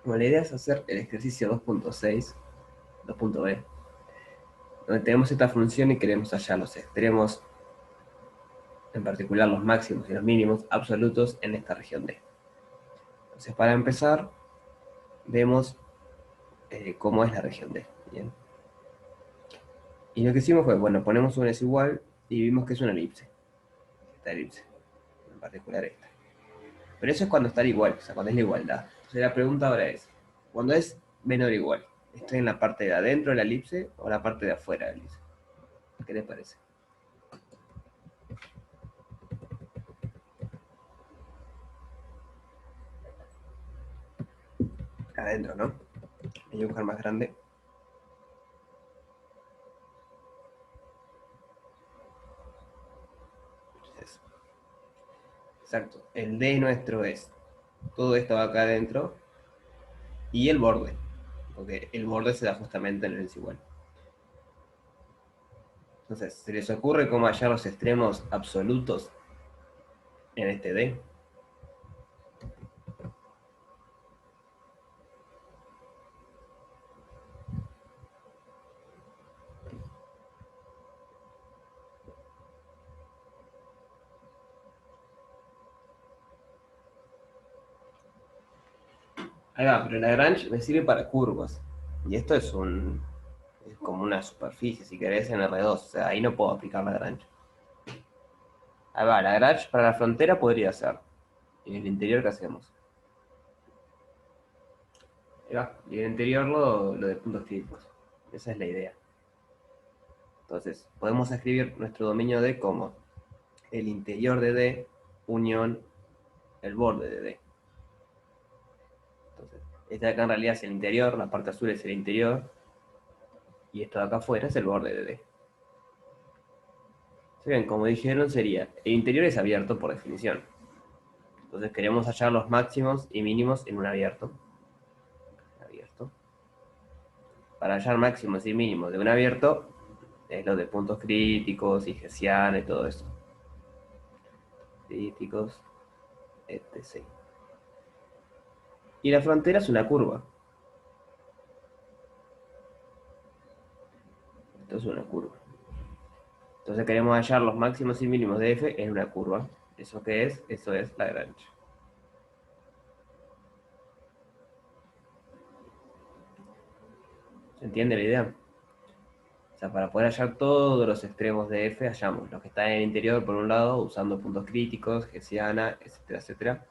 Bueno, la idea es hacer el ejercicio 2.6, 2.b, donde tenemos esta función y queremos hallar los extremos, en particular los máximos y los mínimos absolutos en esta región D. Entonces, para empezar, vemos cómo es la región D. ¿Bien? Y lo que hicimos fue, bueno, ponemos un es igual y vimos que es una elipse. Esta elipse, en particular esta. Pero eso es cuando está igual, o sea, cuando es la igualdad. Entonces la pregunta ahora es, cuando es menor o igual, ¿estoy en la parte de adentro de la elipse o en la parte de afuera de la elipse? ¿Qué les parece? Adentro, ¿no? Voy a dibujar más grande. Entonces, exacto. El D nuestro es todo esto va acá adentro y el borde. Porque el borde se da justamente en el desigual. Entonces, ¿se les ocurre cómo hallar los extremos absolutos en este D? Ahí va, pero Lagrange me sirve para curvas. Y esto es como una superficie, si querés, en R2. O sea, ahí no puedo aplicar Lagrange. Ahí va, Lagrange para la frontera podría ser. Y en el interior, ¿qué hacemos? Ahí va. Y en el interior lo de puntos críticos. Esa es la idea. Entonces, podemos escribir nuestro dominio D como el interior de D unión el borde de D. Entonces, este de acá en realidad es el interior, la parte azul es el interior, y esto de acá afuera es el borde de D. Si bien, como dijeron, sería, el interior es abierto por definición. Entonces queremos hallar los máximos y mínimos en un abierto. Abierto. Para hallar máximos y mínimos de un abierto, es lo de puntos críticos y Hessiana y todo eso. Críticos, etc. Y la frontera es una curva. Esto es una curva. Entonces queremos hallar los máximos y mínimos de f en una curva. ¿Eso qué es? Eso es Lagrange. ¿Se entiende la idea? O sea, para poder hallar todos los extremos de f, hallamos los que están en el interior por un lado, usando puntos críticos, Hessiana, etcétera, etcétera.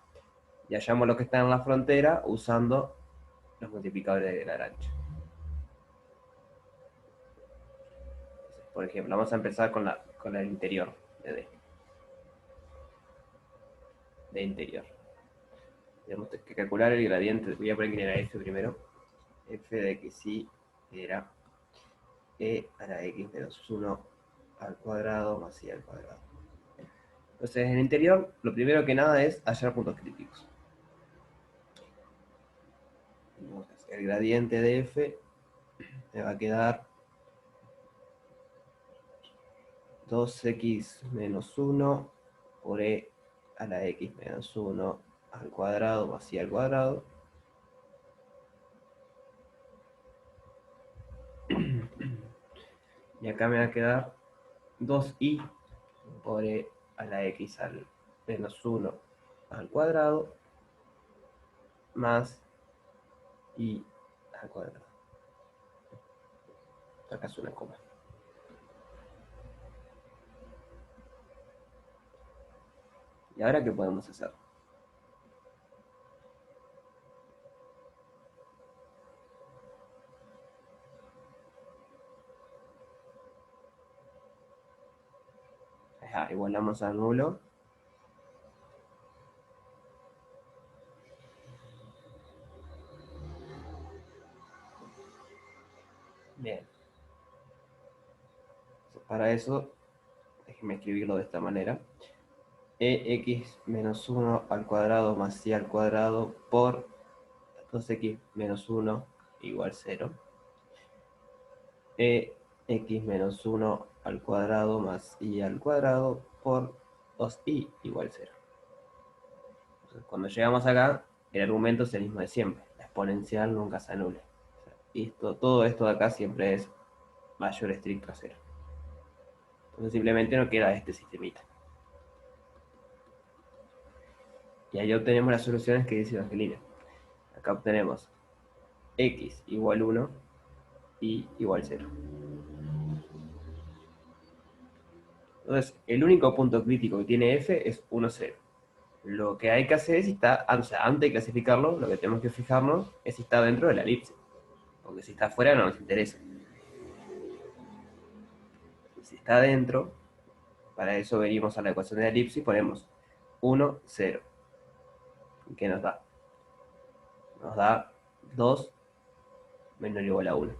Y hallamos los que están en la frontera usando los multiplicadores de Lagrange. Por ejemplo, vamos a empezar con el interior de D. De interior. Tenemos que calcular el gradiente. Voy a poner que era f primero. F de xy era e a la x menos 1 al cuadrado más y al cuadrado. Entonces, en el interior, lo primero que nada es hallar puntos críticos. Entonces, el gradiente de f me va a quedar 2x menos 1 por e a la x menos 1 al cuadrado más y al cuadrado. Y acá me va a quedar 2i por e a la x al menos 1 al cuadrado más i al cuadrado. Acá es una coma. ¿Y ahora qué podemos hacer? Ajá, igualamos al nulo. Bien. Para eso, déjenme escribirlo de esta manera. Ex menos 1 al cuadrado más y al cuadrado por 2x menos 1 igual 0. Ex menos 1 al cuadrado más y al cuadrado por 2i igual 0. Entonces, cuando llegamos acá, el argumento es el mismo de siempre. exponencial nunca se anule. Y todo esto de acá siempre es mayor estricto a cero. Entonces simplemente no queda este sistemita. Y ahí obtenemos las soluciones que dice Evangelina. Acá obtenemos x igual 1 y igual 0. Entonces, el único punto crítico que tiene f es 1, 0. Lo que hay que hacer es, o sea, antes de clasificarlo, lo que tenemos que fijarnos es si está dentro de la elipse. Porque si está afuera no nos interesa. Si está dentro, para eso venimos a la ecuación de la elipse y ponemos 1, 0. ¿Qué nos da? Nos da 2 menor o igual a 1.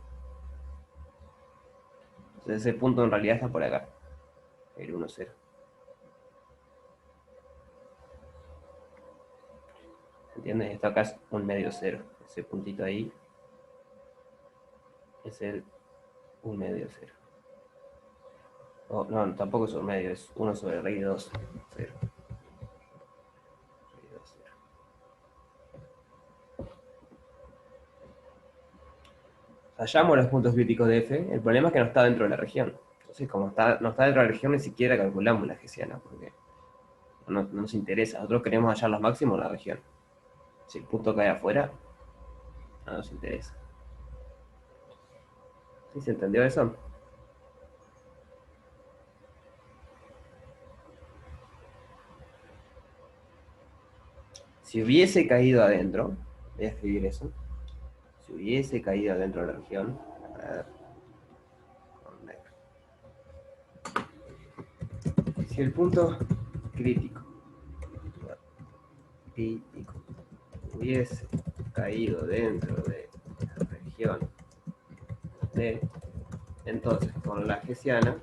Entonces ese punto en realidad está por acá. El 1, 0. ¿Entiendes? Esto acá es un medio 0. Ese puntito ahí es el 1 medio 0. Oh, no, tampoco es un medio, es 1 sobre raíz de 2, 0. Hallamos los puntos críticos de f, el problema es que no está dentro de la región. Entonces, como no está dentro de la región, ni siquiera calculamos la hessiana, porque no nos interesa. Nosotros queremos hallar los máximos en la región. Si el punto cae afuera, no nos interesa. ¿Sí se entendió eso? Si hubiese caído adentro, voy a escribir eso. Si hubiese caído adentro de la región, a ver, si el punto crítico hubiese caído dentro de la región D, entonces con la hessiana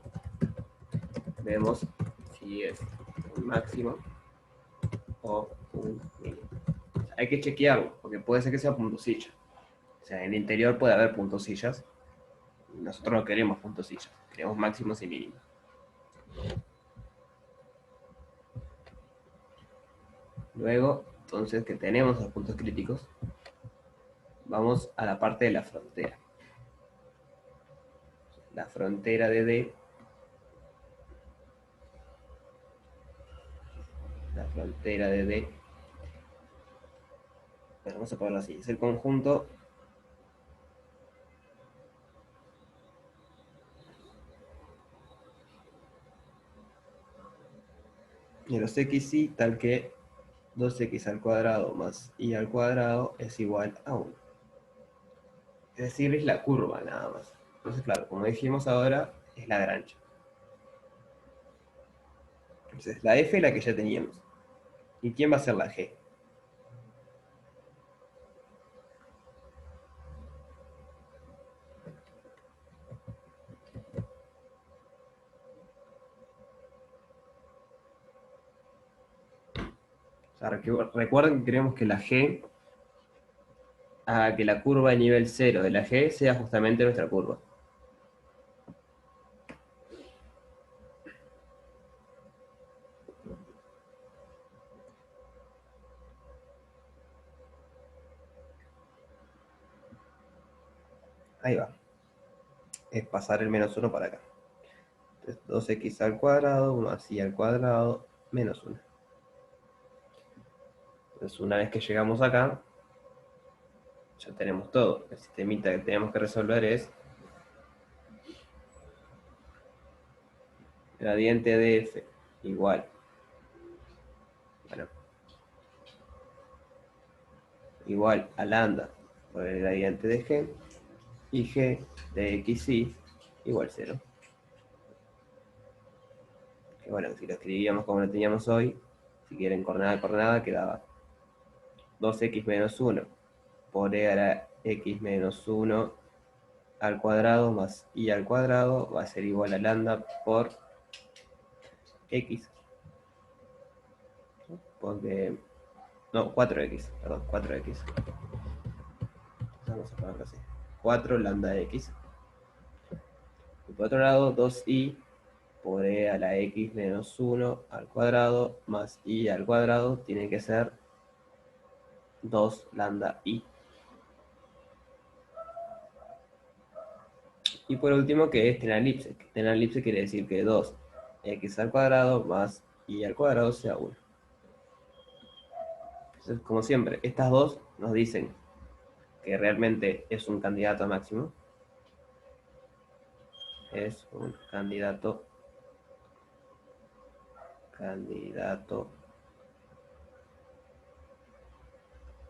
vemos si es un máximo o un mínimo. O sea, hay que chequearlo, porque puede ser que sea puntosilla. O sea, en el interior puede haber puntosillas. Nosotros no queremos puntosillas, queremos máximos y mínimos. Luego, entonces, que tenemos los puntos críticos, vamos a la parte de la frontera. La frontera de D, la frontera de D, bueno, vamos a ponerlo así, es el conjunto de los xy tal que 2x al cuadrado más y al cuadrado es igual a 1. Es decir, es la curva nada más. Entonces, claro, como dijimos ahora, es la de ancho. Entonces, la f es la que ya teníamos. ¿Y quién va a ser la g? O sea, recuerden que queremos que la g haga que la curva de nivel 0 de la g sea justamente nuestra curva. Ahí va. Es pasar el menos 1 para acá. Entonces, 2x al cuadrado más y al cuadrado menos 1. Entonces, una vez que llegamos acá, ya tenemos todo. El sistemita que tenemos que resolver es gradiente de f igual, bueno, igual a lambda por el gradiente de g, y g de xy igual 0. Que bueno, si lo escribíamos como lo teníamos hoy, si quieren coordenada a coordenada, quedaba 2x menos 1 por e a la x menos 1 al cuadrado más y al cuadrado va a ser igual a lambda por x. Porque, no, 4x, perdón, 4x. Vamos a ponerlo así. 4 lambda x. Y por otro lado, 2i por e a la x menos 1 al cuadrado más i al cuadrado tiene que ser 2 lambda i. Y por último, que esté en la elipse. Que esté en la elipse quiere decir que 2x² más y al cuadrado sea 1. Entonces, como siempre, estas dos nos dicen que realmente es un candidato máximo. Es un candidato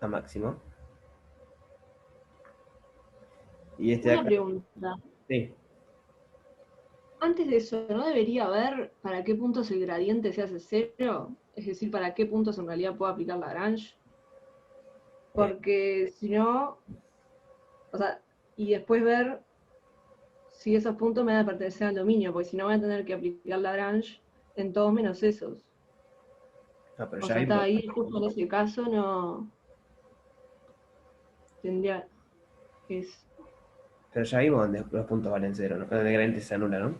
a máximo. Y este de Una acá, pregunta. sí. Antes de eso, ¿no debería haber para qué puntos el gradiente se hace cero? Es decir, para qué puntos en realidad puedo aplicar Lagrange. eh, Porque si no, o sea, y después ver si esos puntos me van a pertenecer al dominio, porque si no voy a tener que aplicar Lagrange en todos menos esos. no, pero O ya sea, está vimos, ahí, justo en ese caso no tendría, es, donde los puntos valen cero, ¿no? Donde el gradiente se anula, ¿no?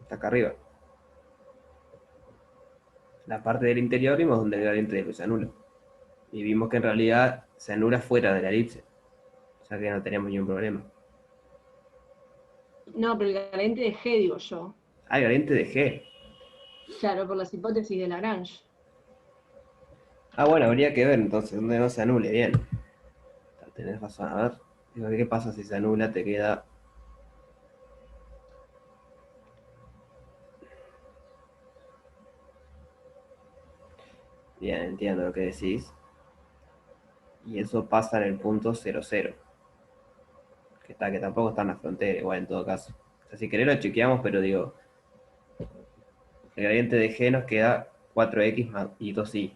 Está acá arriba. La parte del interior vimos donde el gradiente se anula. Y vimos que en realidad se anula fuera de la elipse. O sea que no tenemos ningún problema. no, pero el gradiente de G digo yo. Ah, el gradiente de G. Claro, por las hipótesis de Lagrange. Ah, bueno, habría que ver entonces donde no se anule. Bien. Tenés razón. A ver. Digo, ¿qué pasa si se anula? Te queda. Bien, entiendo lo que decís. Y eso pasa en el punto 00. Que tampoco está en la frontera, igual en todo caso. O sea, si querés lo chequeamos, pero digo, el gradiente de G nos queda 4x más y 2y.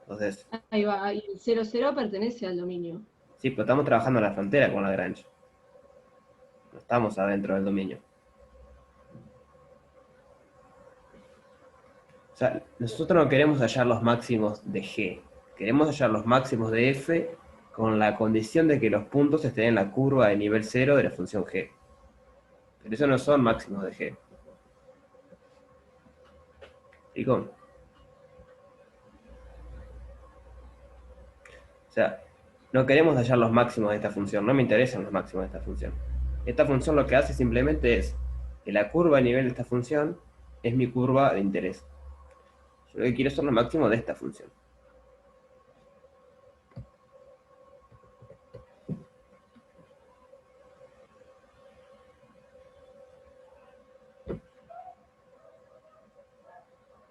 Entonces, Ahí va, y el 00 pertenece al dominio. sí, pero estamos trabajando en la frontera con Lagrange. No estamos adentro del dominio. O sea, nosotros no queremos hallar los máximos de G. Queremos hallar los máximos de F con la condición de que los puntos estén en la curva de nivel 0 de la función G. Pero eso no son máximos de G. ¿Explico? O sea, no queremos hallar los máximos de esta función. No me interesan los máximos de esta función. Esta función lo que hace simplemente es que la curva a nivel de esta función es mi curva de interés. Yo lo que quiero son los máximos de esta función.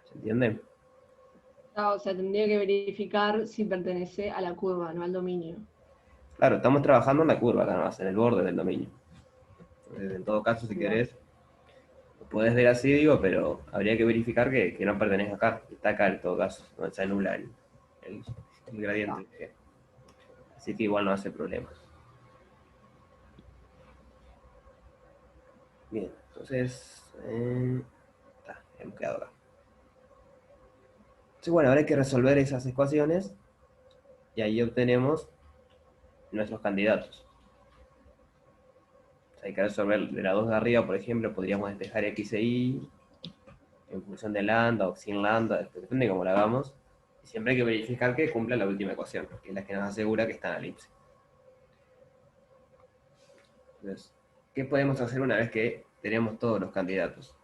¿Se entiende? Ah, o sea, tendría que verificar si pertenece a la curva, no al dominio. Claro, estamos trabajando en la curva, nada más, en el borde del dominio. Entonces, en todo caso, si Ahí va. querés, lo puedes ver así, digo, pero habría que verificar que no pertenece acá. Está acá en todo caso, donde se anula el, el gradiente. Así que igual no hace problema. Bien, entonces, hemos quedado acá. Entonces, bueno, ahora hay que resolver esas ecuaciones y ahí obtenemos nuestros candidatos. O sea, hay que resolver de la 2 de arriba, por ejemplo, podríamos despejar x e y en función de lambda o sin lambda, depende de cómo la hagamos. Y siempre hay que verificar que cumpla la última ecuación, que es la que nos asegura que está en la elipse. Entonces, ¿qué podemos hacer una vez que tenemos todos los candidatos?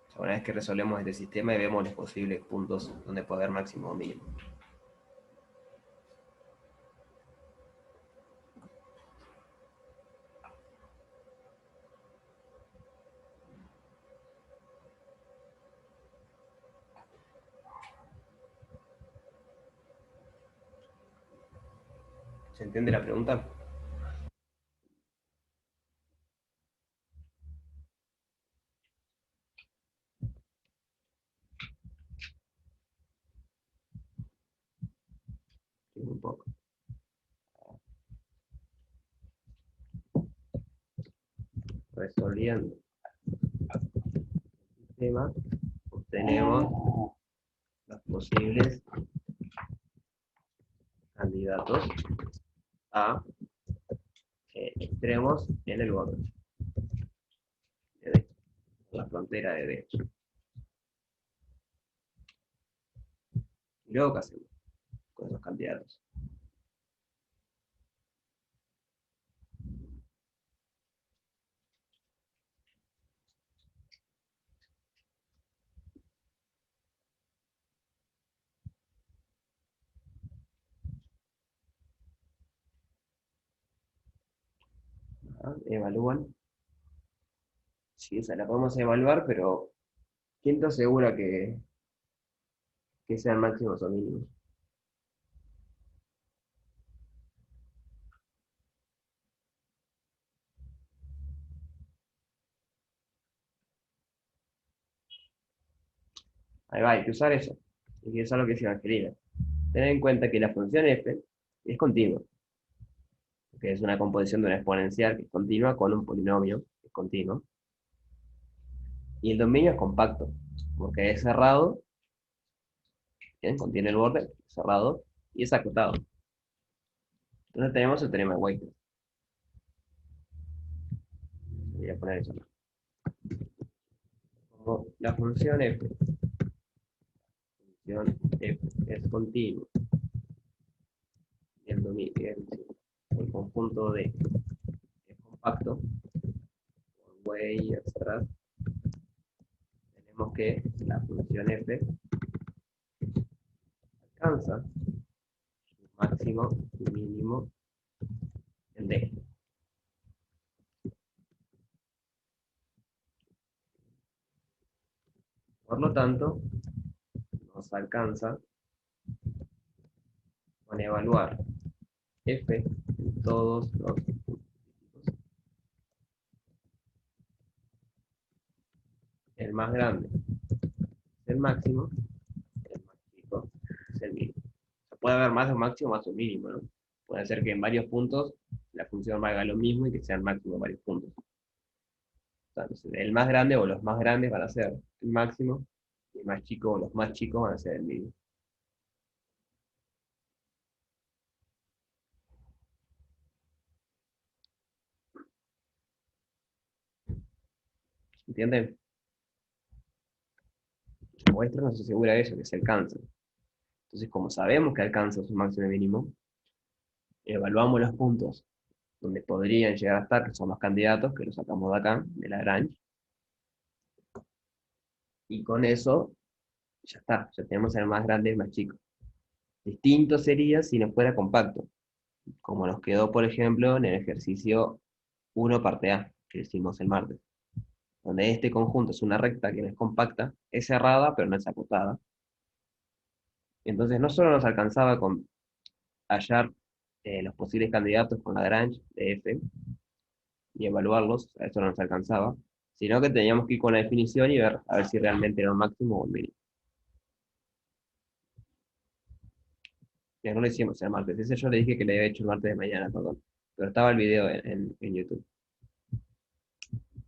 O sea, una vez que resolvemos este sistema y vemos los posibles puntos donde puede haber máximo o mínimo. ¿Se entiende la pregunta? Sí, un poco. Resolviendo el sistema, obtenemos los posibles candidatos a extremos en el borde de D, la frontera de D. Y luego, ¿qué hacemos con esos candidatos? Evalúan. Sí, esa la podemos evaluar, pero ¿quién te asegura que sean máximos o mínimos? Ahí va, hay que usar eso. Hay que usar lo que es Evangelina. Tener en cuenta que la función f es continua, que es una composición de una exponencial que es continua con un polinomio que es continuo. Y el dominio es compacto, porque es cerrado, ¿bien? Contiene el borde cerrado y es acotado. Entonces tenemos el teorema de Weierstrass. Voy a poner eso acá. Como la función f es continua, y el dominio, el conjunto D es compacto, por Weierstrass, tenemos que la función f alcanza su máximo y mínimo en D. Por lo tanto, nos alcanza con evaluar f en todos los puntos críticos. El más grande es el máximo, el más chico es el mínimo. O sea, puede haber más de un máximo más de un mínimo, ¿no? Puede ser que en varios puntos la función valga lo mismo y que sea el máximo en varios puntos. Entonces, el más grande o los más grandes van a ser el máximo, y el más chico o los más chicos van a ser el mínimo. ¿Entienden? La muestra nos asegura eso, que se alcanza. Entonces, como sabemos que alcanza su máximo y mínimo, evaluamos los puntos donde podrían llegar a estar, que son los candidatos, que los sacamos de acá, de Lagrange, y con eso ya está, ya tenemos el más grande y el más chico. Distinto sería si no fuera compacto, como nos quedó, por ejemplo, en el ejercicio 1 parte A, que hicimos el martes, donde este conjunto es una recta que no es compacta, es cerrada, pero no es acotada. Entonces no solo nos alcanzaba con hallar los posibles candidatos con Lagrange de F y evaluarlos, a eso no nos alcanzaba, sino que teníamos que ir con la definición y ver a ver si realmente era un máximo o un mínimo. Ya no lo hicimos el martes, ese yo le dije que le había hecho el martes de mañana, perdón, pero estaba el video en YouTube.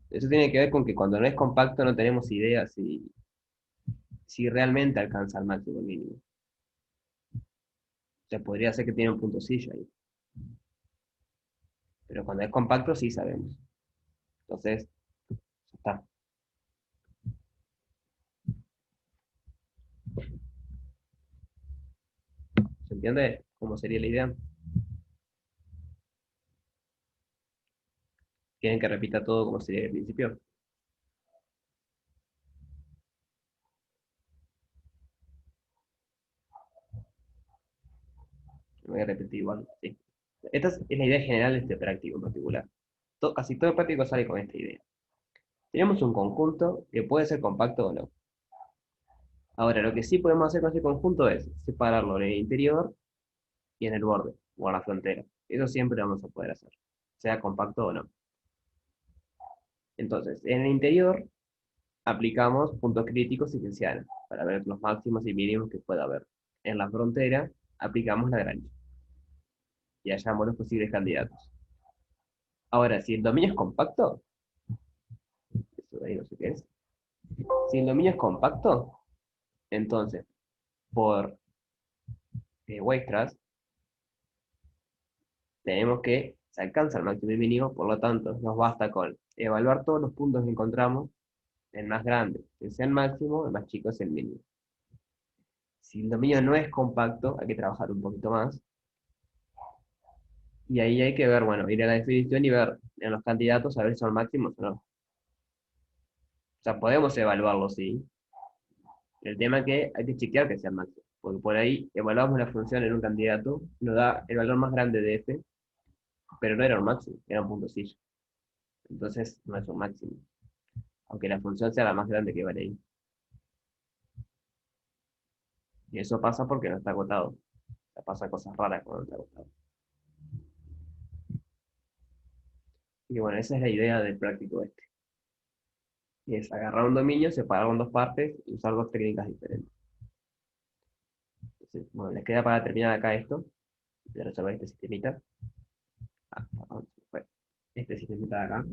Eso tiene que ver con que cuando no es compacto no tenemos idea si realmente alcanza el máximo o el mínimo. O sea, podría ser que tiene un puntocillo ahí, pero cuando es compacto sí sabemos. Entonces, ya está. ¿Se entiende cómo sería la idea? ¿Quieren que repita todo como sería al principio? Lo voy a repetir igual, sí. Esta es la idea general de este práctico en particular. Casi todo el práctico sale con esta idea. Tenemos un conjunto que puede ser compacto o no. Ahora, lo que sí podemos hacer con ese conjunto es separarlo en el interior y en el borde, o en la frontera. Eso siempre lo vamos a poder hacer, sea compacto o no. Entonces, en el interior aplicamos puntos críticos y Lagrange para ver los máximos y mínimos que pueda haber. En la frontera aplicamos Lagrange y hallamos los posibles candidatos. Ahora, si el dominio es compacto, eso de ahí no sé qué es. Si el dominio es compacto, entonces, por Weierstrass, tenemos que se alcanza el máximo y mínimo, por lo tanto, nos basta con evaluar todos los puntos que encontramos, el más grande que sea el máximo, el más chico es el mínimo. Si el dominio no es compacto, hay que trabajar un poquito más, y ahí hay que ver, bueno, ir a la definición y ver en los candidatos a ver si son máximos o no. O sea, podemos evaluarlo, sí. El tema es que hay que chequear que sea máximo, porque por ahí evaluamos la función en un candidato, nos da el valor más grande de f, pero no era un máximo, era un puntocillo. Entonces no es un máximo. Aunque la función sea la más grande que vale ahí. Y eso pasa porque no está agotado. O sea, pasa cosas raras cuando no está agotado. Y bueno, esa es la idea del práctico este. Y es agarrar un dominio, separarlo en dos partes y usar dos técnicas diferentes. Entonces, bueno, les queda para terminar acá esto, de resolver este sistemita. Perdón, se me fue. Este sistemita de acá.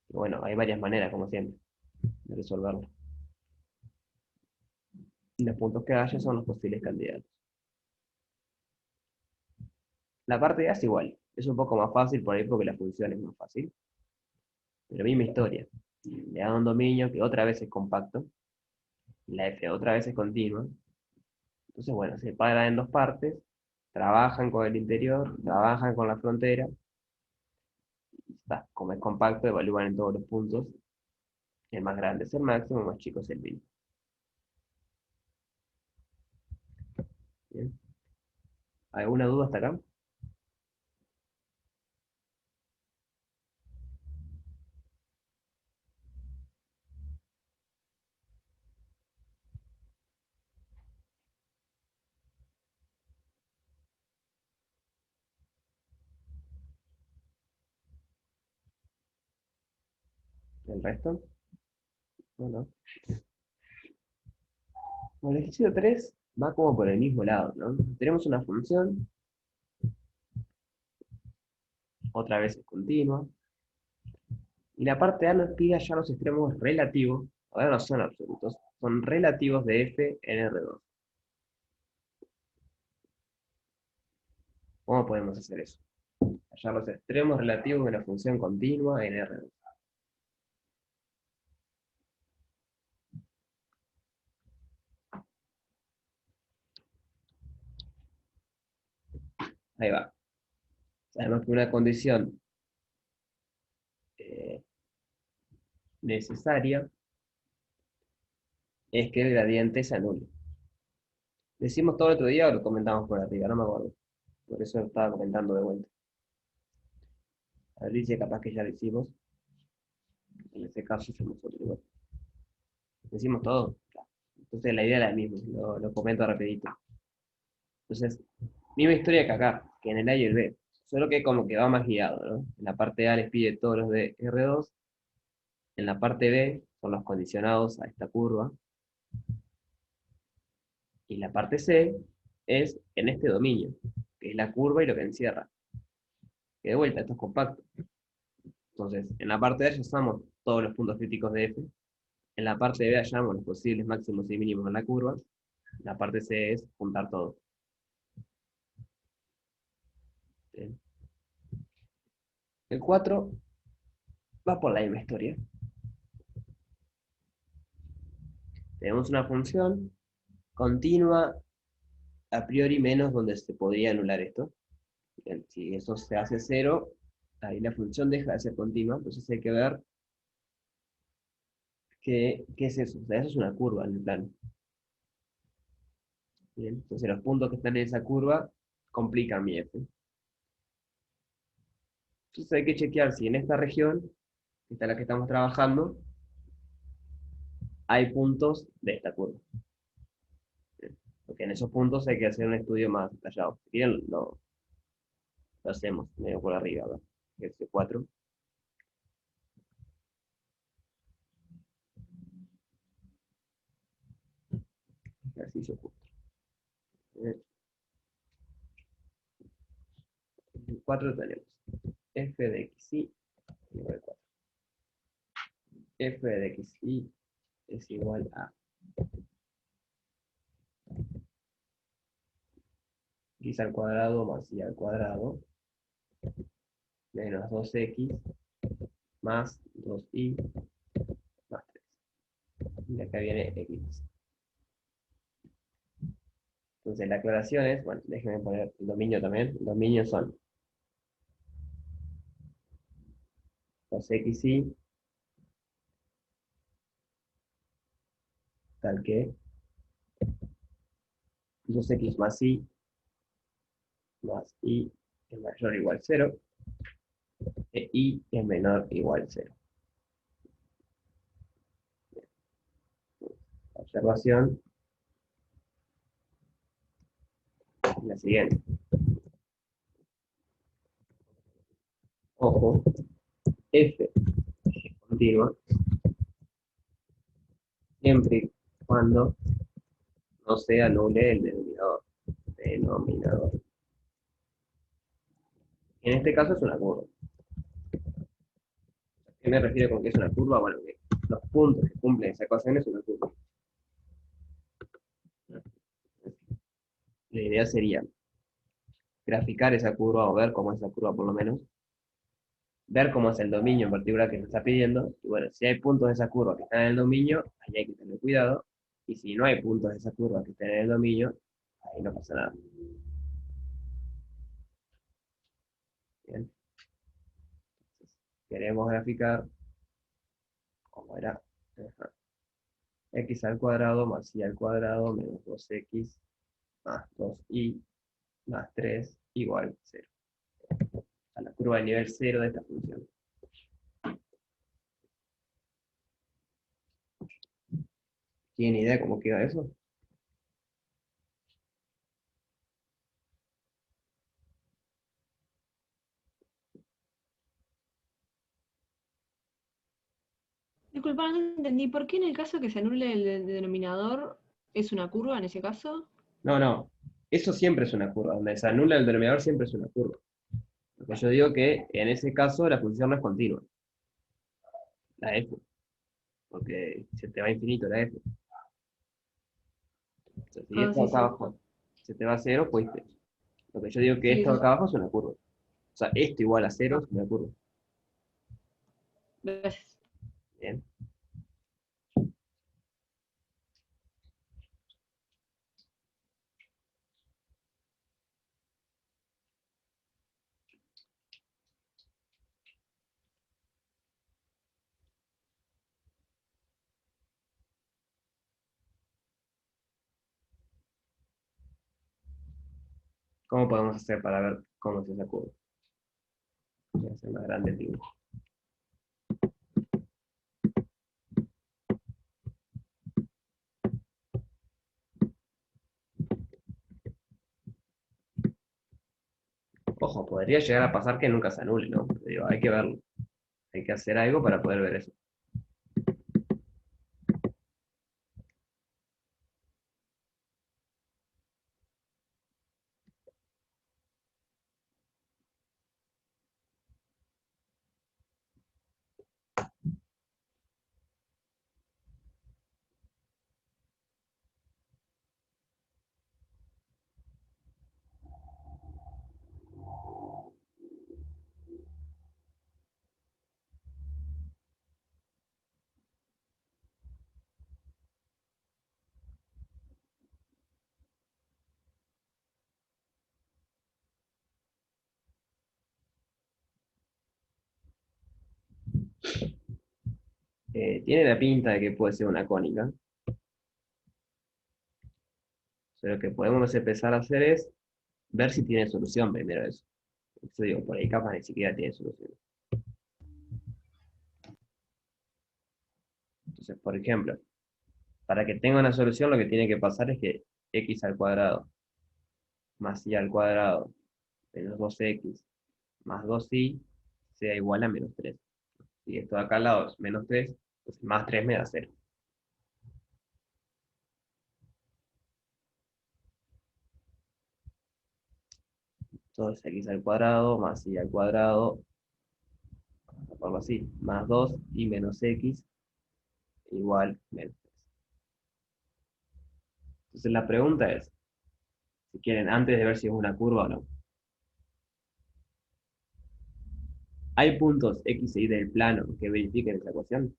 Y bueno, hay varias maneras, como siempre, de resolverlo. Y los puntos que haya son los posibles candidatos. La parte A es igual. Es un poco más fácil por ahí porque la función es más fácil. Pero misma historia. Le da un dominio que otra vez es compacto. La F otra vez es continua. Entonces, bueno, se paran en dos partes. Trabajan con el interior, trabajan con la frontera. Está, como es compacto, evalúan en todos los puntos. El más grande es el máximo, el más chico es el mínimo. ¿Bien? ¿Alguna duda hasta acá? ¿El resto? No, no. Bueno, el ejercicio 3 va como por el mismo lado, ¿no? Tenemos una función, otra vez es continua, y la parte A nos pide ya los extremos relativos, ahora no son absolutos, son relativos de f en R2. ¿Cómo podemos hacer eso? Hallar los extremos relativos de una función continua en R2. Ahí va. Sabemos que una condición eh, necesaria es que el gradiente se anule. ¿Decimos todo el otro día o lo comentamos por arriba? No me acuerdo. Por eso lo estaba comentando de vuelta. A ver, dice capaz que ya lo hicimos. En ese caso hacemos otro igual. Decimos todo. Entonces la idea es la misma, lo comento rapidito. Entonces, misma historia que acá, que en el A y el B. Solo que como que va más guiado, ¿no? En la parte A les pide todos los de R2. En la parte B son los condicionados a esta curva. Y la parte C es en este dominio, que es la curva y lo que encierra. Que de vuelta, esto es compacto. Entonces, en la parte A ya usamos todos los puntos críticos de F. En la parte B hallamos los posibles máximos y mínimos en la curva. La parte C es juntar todo. Bien. El 4 va por la misma historia. Tenemos una función continua a priori menos donde se podría anular esto. Bien, si eso se hace cero, ahí la función deja de ser continua, entonces hay que ver qué es eso. O sea, eso es una curva en el plano. Bien, entonces los puntos que están en esa curva complican mi f. Entonces hay que chequear si en esta región, que está la que estamos trabajando, hay puntos de esta curva. Bien, porque en esos puntos hay que hacer un estudio más detallado. Si quieren, lo hacemos medio por arriba, ¿verdad? Ejercicio 4. Ejercicio 4. En el 4 tenemos f de xy igual a 4. F de xy es igual a x al cuadrado más y al cuadrado menos 2x más 2y más 3. Y acá viene x. Entonces la aclaración es, bueno, déjenme poner el dominio también. El dominio son 2xy tal que 2x más y es mayor o igual a 0, e y es menor o igual a 0. La observación es la siguiente. Ojo, f es continua siempre y cuando no se anule el denominador. En este caso es una curva. ¿Qué me refiero con que es una curva? Bueno, que los puntos que cumplen esa ecuación es una curva. La idea sería graficar esa curva o ver cómo es esa curva por lo menos, ver cómo es el dominio en particular que nos está pidiendo, y bueno, si hay puntos de esa curva que están en el dominio, ahí hay que tener cuidado, y si no hay puntos de esa curva que estén en el dominio, ahí no pasa nada. Bien. Entonces, queremos graficar, como era, x al cuadrado más y al cuadrado menos 2x más 2y más 3 igual a 0. A la curva de nivel 0 de esta función. ¿Tienen idea cómo queda eso? Disculpa, no entendí. ¿Por qué en el caso que se anule el denominador es una curva en ese caso? No, no. Eso siempre es una curva. Donde se anula el denominador siempre es una curva. Lo que yo digo que en ese caso la función no es continua. La f. Porque se te va infinito la f. O sea, si Ah, esto sí, acá sí. abajo se te va a cero, pues lo que yo digo que Sí, esto eso acá abajo es una curva. O sea, esto igual a cero es una curva. gracias. Bien. ¿Cómo podemos hacer para ver cómo es esa curva? Voy a hacer más grande el dibujo. Ojo, podría llegar a pasar que nunca se anule, ¿no? Pero digo, hay que verlo. Hay que hacer algo para poder ver eso. Tiene la pinta de que puede ser una cónica. O sea, lo que podemos empezar a hacer es ver si tiene solución primero eso. Yo digo, por ahí capaz ni siquiera tiene solución. Entonces, por ejemplo, para que tenga una solución lo que tiene que pasar es que x al cuadrado más y al cuadrado menos 2x más 2y sea igual a menos 3. Si esto de acá al lado es menos 3, entonces más 3 me da 0. Entonces x al cuadrado más y al cuadrado, algo así, más 2 y menos x igual menos 3. Entonces la pregunta es, si quieren, antes de ver si es una curva o no, ¿hay puntos x e y del plano que verifiquen esa ecuación?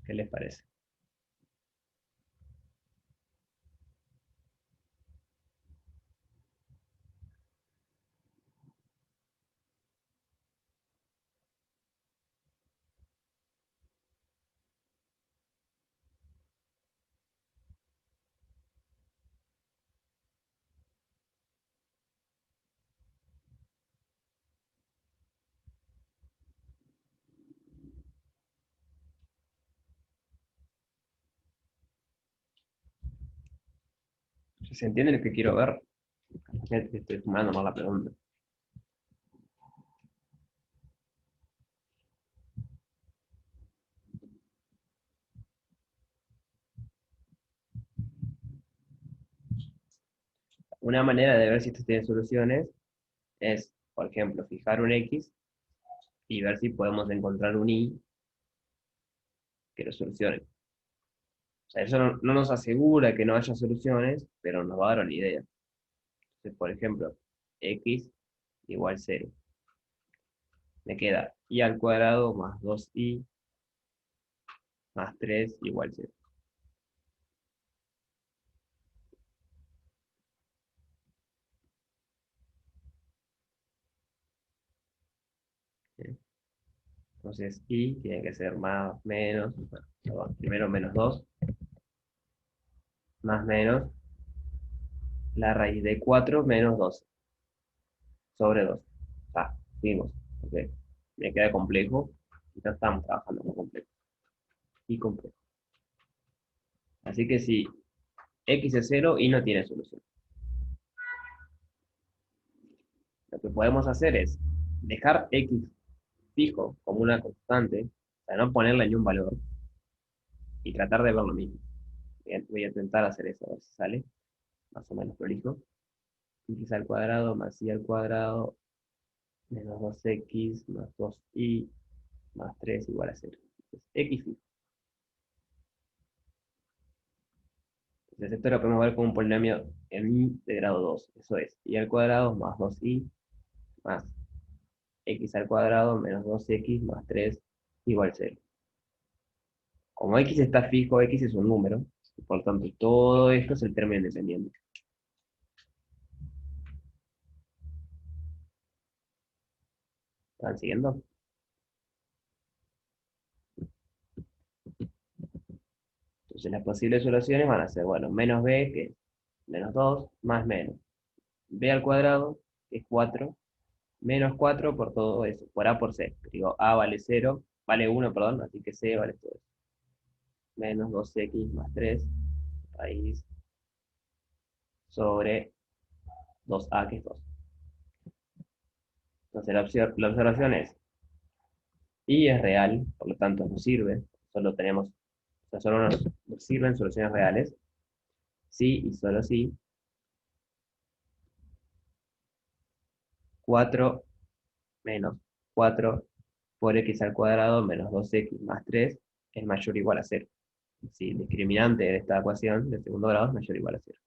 ¿Qué les parece? Si se entiende lo que quiero ver, estoy fumando más la pregunta. Una manera de ver si esto tiene soluciones es, por ejemplo, fijar un X y ver si podemos encontrar un Y que lo solucione. O sea, eso no nos asegura que no haya soluciones, pero nos va a dar una idea. Entonces, por ejemplo, X igual 0. Me queda Y al cuadrado más 2Y más 3 igual 0. Entonces, Y tiene que ser más, menos, perdón, primero menos 2, más menos, la raíz de 4 menos 12, sobre 2. Seguimos. Ok. Me queda complejo. Ya estamos trabajando con complejo. Y complejo. Así que si X es 0, Y no tiene solución. Lo que podemos hacer es dejar X fijo como una constante, o sea, no ponerle ni un valor, y tratar de ver lo mismo. Bien, voy a intentar hacer eso, a ver si sale, más o menos prolijo. X al cuadrado más Y al cuadrado menos 2X más 2Y más 3 igual a 0. Entonces, X fijo. Entonces esto lo podemos ver como un polinomio en Y de grado 2. Eso es, Y al cuadrado más 2Y más X al cuadrado menos 2X más 3 igual a 0. Como X está fijo, X es un número, por lo tanto todo esto es el término independiente. ¿Están siguiendo? Entonces las posibles soluciones van a ser, bueno, menos b, que es menos 2, más menos. B al cuadrado, que es 4, menos 4 por todo eso, por A por C. Digo, A vale 0, vale 1, perdón, así que C vale todo eso. Menos 2x más 3, raíz sobre 2a, que es 2. Entonces la observación es, y es real, por lo tanto nos sirve, solo tenemos, o sea, solo nos sirven soluciones reales, sí y solo sí, 4 menos 4 por x al cuadrado menos 2x más 3 es mayor o igual a 0. Si el discriminante de esta ecuación de segundo grado es mayor o igual a 0.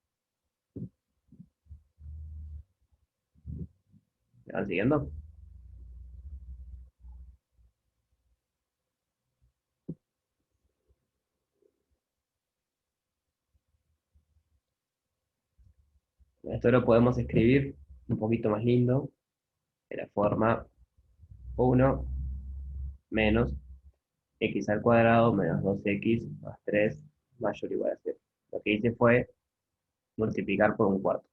¿Me van siguiendo? Esto lo podemos escribir un poquito más lindo, de la forma 1 menos x al cuadrado menos 2x más 3 mayor o igual a 0. Lo que hice fue multiplicar por un cuarto.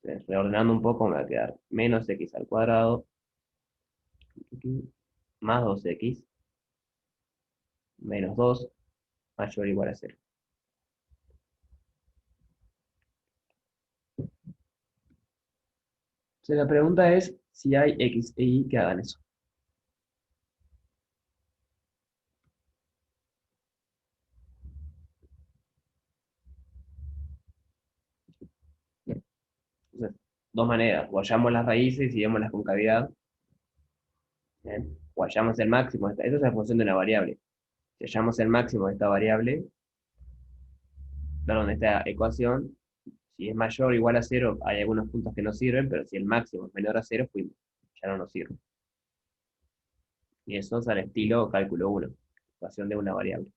Entonces, reordenando un poco me va a quedar menos x al cuadrado más 2x menos 2 mayor o igual a 0. Entonces, la pregunta es si hay x e y que hagan eso. Entonces, dos maneras, o hallamos las raíces y vemos la concavidad, ¿bien? O hallamos el máximo, esto es en función de una variable. Si hallamos el máximo de esta variable, perdón, de esta ecuación, si es mayor o igual a 0, hay algunos puntos que no sirven, pero si el máximo es menor a 0, fuimos, ya no nos sirve. Y eso es al estilo cálculo 1, ecuación de una variable.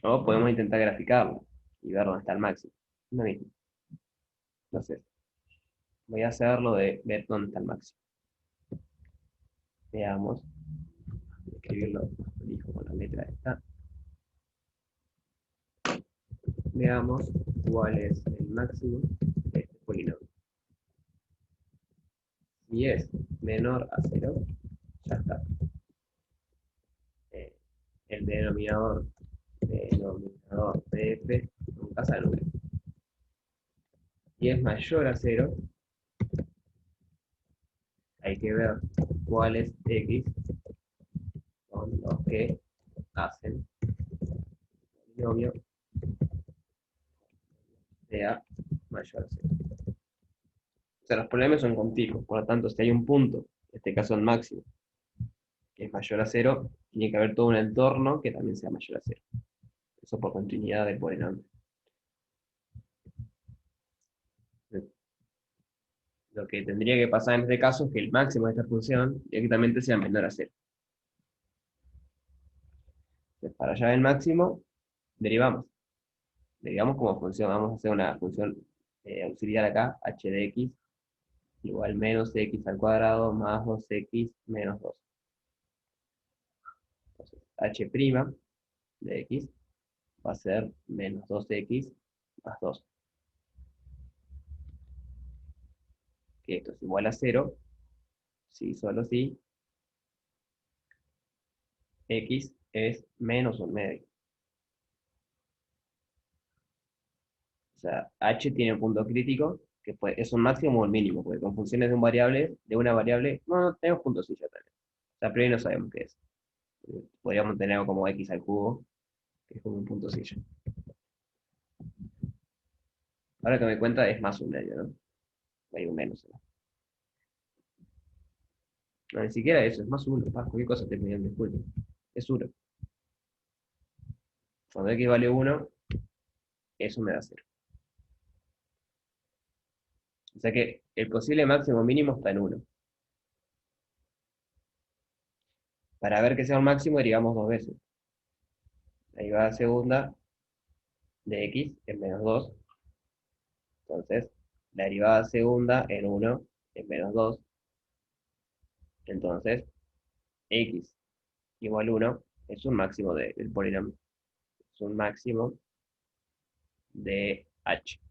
O podemos intentar graficarlo y ver dónde está el máximo. Lo mismo. Entonces, voy a hacerlo de ver dónde está el máximo. Veamos. Escribirlo, elijo con la letra esta. Veamos cuál es el máximo de este polinomio. Si es menor a 0, ya está. El denominador de f nunca se anula. Si es mayor a 0, hay que ver cuáles x son los que hacen el polinomio sea mayor a 0. O sea, los polinomios son continuos, por lo tanto, si hay un punto, en este caso el máximo, que es mayor a 0, tiene que haber todo un entorno que también sea mayor a 0. Eso por continuidad del polinomio. Lo que tendría que pasar en este caso es que el máximo de esta función directamente sea menor a 0. Entonces, para hallar el máximo, derivamos. Derivamos como función. Vamos a hacer una función auxiliar acá, h de x igual menos x al cuadrado más 2x menos 2. Entonces, h' de x va a ser menos 2x más 2. Que esto es igual a 0, si solo si x es menos un medio. O sea, h tiene un punto crítico, que es un máximo o un mínimo, porque con funciones de una variable, no tenemos puntos y ya también. O sea, pero no sabemos qué es. Podríamos tener como x al cubo, que es como un punto silla. Ahora que me cuenta es más un medio, ¿no? Hay un menos, ¿no? No, ni siquiera eso, es más uno. Cualquier cosa te piden disculpas. Es 1. Cuando x vale 1, eso me da 0. O sea que el posible máximo mínimo está en 1. Para ver que sea un máximo, derivamos dos veces. La derivada segunda de x es menos 2. Entonces, la derivada segunda en 1 es menos 2. Entonces, x igual 1 es un máximo del polinomio. Es un máximo de h.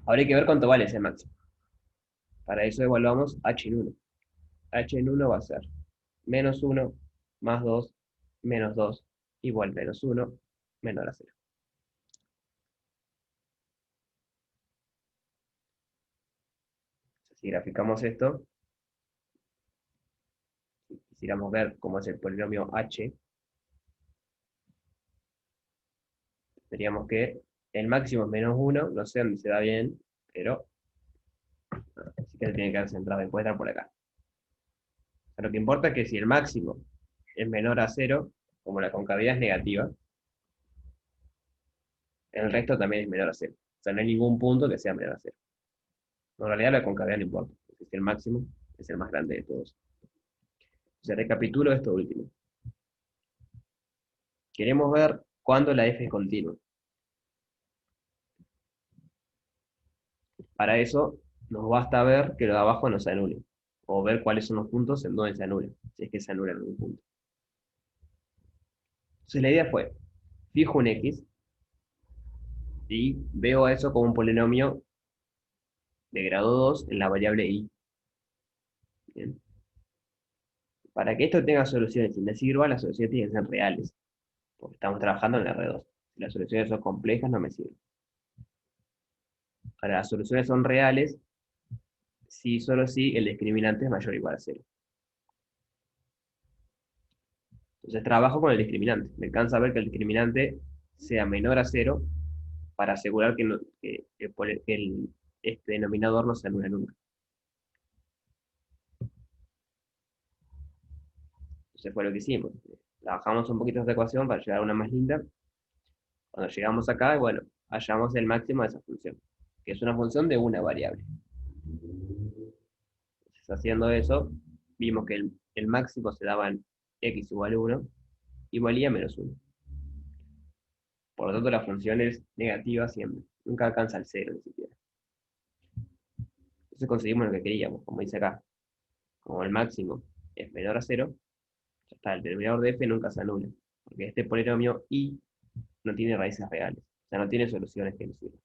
Ahora hay que ver cuánto vale ese máximo. Para eso evaluamos h en 1. H en 1 va a ser menos 1 más 2 menos 2 igual menos 1 menor a 0. Si graficamos esto, si quisiéramos ver cómo es el polinomio h, tendríamos que el máximo es menos 1, no sé dónde se da bien, pero así que tiene que haber centrado, puede estar por acá. Lo que importa es que si el máximo es menor a 0, como la concavidad es negativa, el resto también es menor a 0. O sea, no hay ningún punto que sea menor a 0. En realidad la concavidad no importa, porque si el máximo es el más grande de todos. O sea, recapitulo esto último. Queremos ver cuándo la f es continua. Para eso nos basta ver que lo de abajo no se anule, o ver cuáles son los puntos en donde se anula, si es que se anula en algún punto. Entonces la idea fue, fijo un x, y veo a eso como un polinomio de grado 2 en la variable y. Bien. Para que esto tenga soluciones y me sirva, las soluciones tienen que ser reales, porque estamos trabajando en R2. Si las soluciones son complejas, no me sirven. Ahora, las soluciones son reales si solo si el discriminante es mayor o igual a 0. Entonces trabajo con el discriminante. Me cansa ver que el discriminante sea menor a 0 para asegurar que este denominador no se anule nunca. Entonces fue lo que hicimos. Trabajamos un poquito esta ecuación para llegar a una más linda. Cuando llegamos acá, bueno, hallamos el máximo de esa función, que es una función de una variable. Entonces, haciendo eso, vimos que el máximo se daba en x igual a 1 y valía menos 1. Por lo tanto, la función es negativa siempre. Nunca alcanza el 0 ni siquiera. Entonces conseguimos lo que queríamos, como dice acá. Como el máximo es menor a 0, ya está, el denominador de f nunca se anula. Porque este polinomio y no tiene raíces reales. O sea, no tiene soluciones que nos sirvan.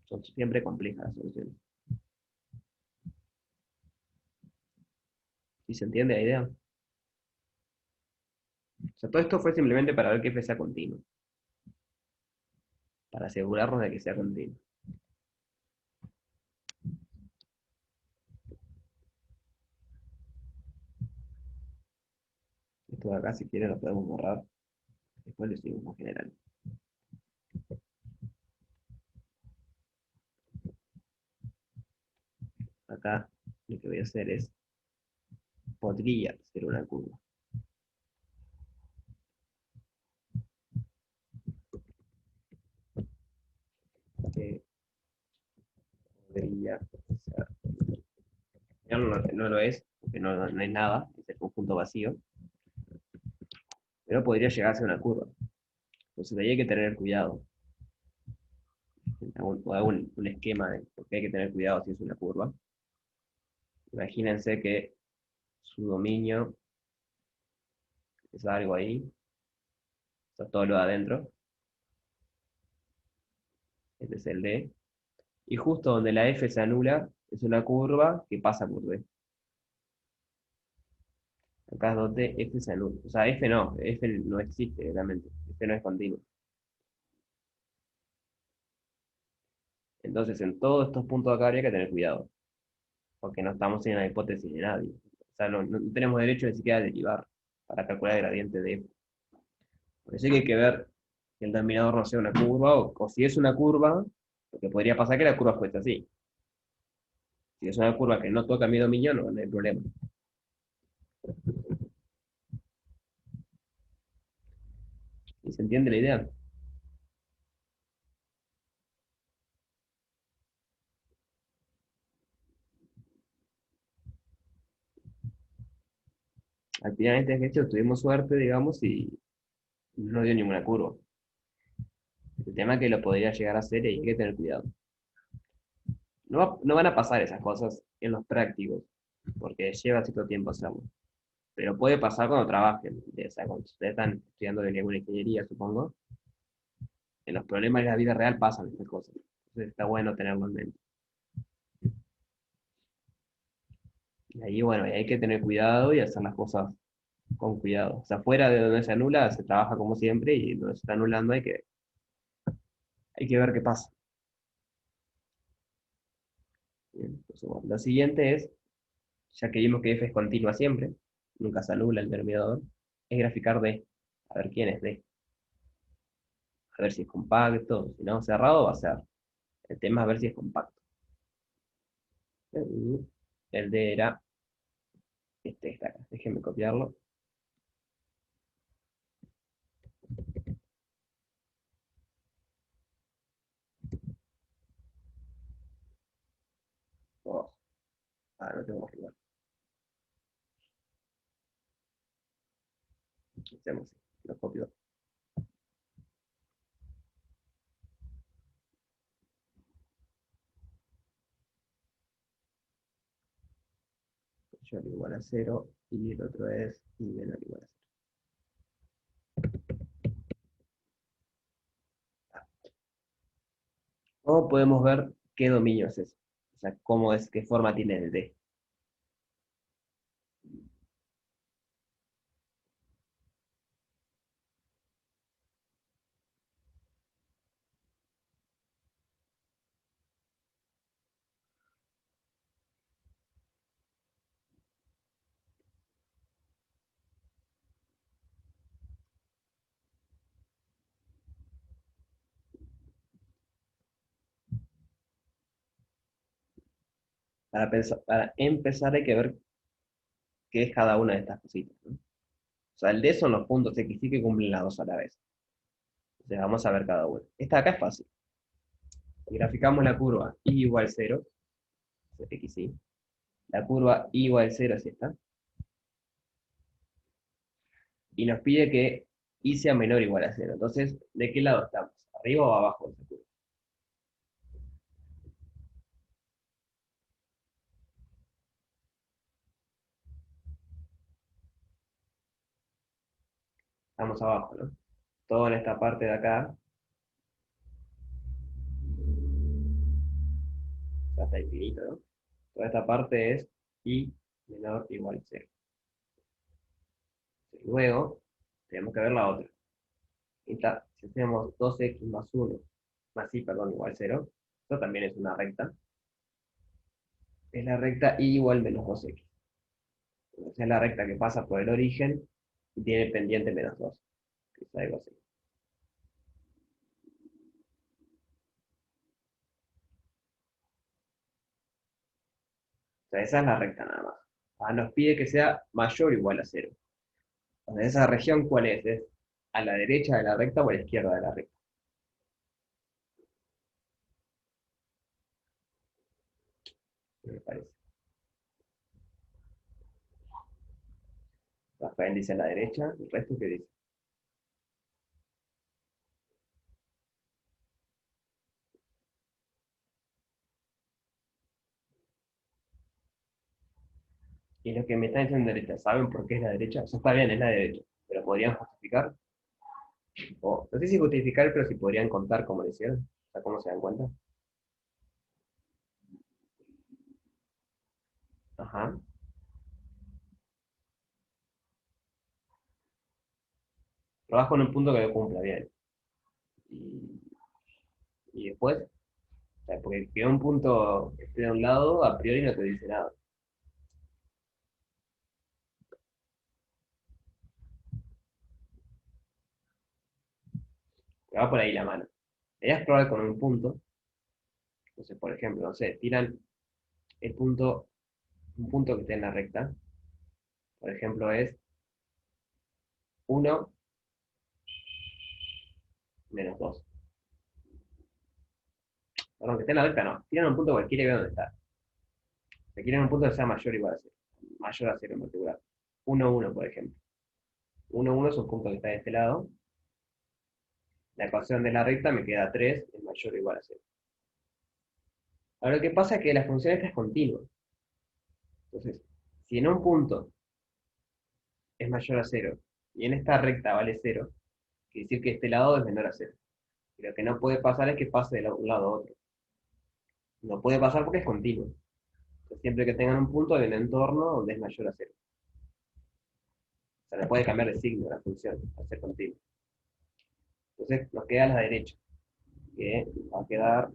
Son siempre complejas las soluciones. ¿Sí se entiende la idea? O sea, todo esto fue simplemente para ver que f sea continuo. Para asegurarnos de que sea continuo. Esto de acá, si quieren, lo podemos borrar. Después lo seguimos en general. Acá lo que voy a hacer es, podría ser una curva. Que podría ser. No lo es, porque no es nada, es el conjunto vacío. Pero podría llegar a ser una curva. Entonces ahí hay que tener cuidado. Hago un esquema de por qué hay que tener cuidado si es una curva. Imagínense que su dominio es algo ahí, está todo lo de adentro, este es el D, y justo donde la F se anula, es una curva que pasa por D. Acá es donde F se anula. O sea, F no existe realmente, F no es continuo. Entonces, en todos estos puntos acá habría que tener cuidado, porque no estamos en la hipótesis de nadie. O sea, no tenemos derecho ni siquiera a derivar para calcular el gradiente de F. Por eso hay que ver que el denominador no sea una curva, o si es una curva, porque podría pasar que la curva fuese así. Si es una curva que no toca mi dominio, no hay problema. ¿Y se entiende la idea? Al final de este ejercicio tuvimos suerte, digamos, y no dio ninguna curva. El tema es que lo podría llegar a hacer y hay que tener cuidado. No van a pasar esas cosas en los prácticos, porque lleva cierto tiempo hacerlo. Pero puede pasar cuando trabajen. O sea, cuando ustedes están estudiando de alguna ingeniería, supongo, en los problemas de la vida real pasan estas cosas. Entonces está bueno tenerlo en mente. Y ahí, bueno, hay que tener cuidado y hacer las cosas con cuidado. O sea, fuera de donde se anula, se trabaja como siempre y donde se está anulando hay que ver qué pasa. Bien, entonces, bueno, lo siguiente es, ya que vimos que f es continua siempre, nunca se anula el denominador, es graficar D. A ver quién es D. A ver si es compacto, si no, cerrado va a ser. El tema es a ver si es compacto. El D era este está acá. Déjenme copiarlo. Oh, no tengo que ver. Hacemos así, lo copio. Mayor o igual a 0 y el otro es y menor o igual a 0. ¿Cómo podemos ver qué dominio es eso? O sea, qué forma tiene el D. Para empezar hay que ver qué es cada una de estas cositas, ¿no? O sea, el D son los puntos X y que cumplen las dos a la vez. Entonces vamos a ver cada una. Esta de acá es fácil. Si graficamos la curva y igual 0, x y, La curva y igual a 0 es esta. Y nos pide que y sea menor o igual a 0. Entonces, ¿de qué lado estamos? ¿Arriba o abajo de esa curva? Estamos abajo, ¿no? Todo en esta parte de acá, hasta infinito, ¿no? Toda esta parte es y menor o igual a 0. Luego, tenemos que ver la otra. Si hacemos 2x más 1, más y, perdón, igual a 0, esto también es una recta. Es la recta y igual menos 2x. Entonces es la recta que pasa por el origen y tiene pendiente menos 2. Que es algo así. O sea, esa es la recta nada más. Nos pide que sea mayor o igual a 0. Entonces, ¿esa región cuál es? ¿Es a la derecha de la recta o a la izquierda de la recta? Me parece. Rafael dice a la derecha, ¿el resto qué dice? Y los que me están diciendo derecha, ¿saben por qué es la derecha? O sea, está bien, es la derecha, pero ¿podrían justificar? O, no sé si justificar, pero si podrían contar cómo lo hicieron. O sea, ¿cómo se dan cuenta? Ajá. Trabajo en un punto que lo cumpla bien. Y, y después, o sea, porque que un punto esté de un lado, a priori no te dice nada. Te va por ahí la mano. Deberías probar con un punto. Entonces, por ejemplo, no sé, tiran el punto, un punto que esté en la recta. Por ejemplo, es 1 menos 2. Perdón, que esté en la recta no. Tiran un punto cualquiera y ve dónde está. Se quieren un punto que sea mayor o igual a 0. Mayor a 0 en particular. 1, 1, por ejemplo. 1, 1 es un punto que está de este lado. La ecuación de la recta me queda 3 es mayor o igual a 0. Ahora lo que pasa es que la función esta es continua. Entonces, si en un punto es mayor a 0 y en esta recta vale 0, quiere decir que este lado es menor a 0. Y lo que no puede pasar es que pase de un lado a otro. No puede pasar porque es continuo. Entonces, siempre que tengan un punto hay un entorno donde es mayor a 0. O sea, no puede cambiar de signo la función al ser continua. Entonces nos queda a la derecha, que va a quedar,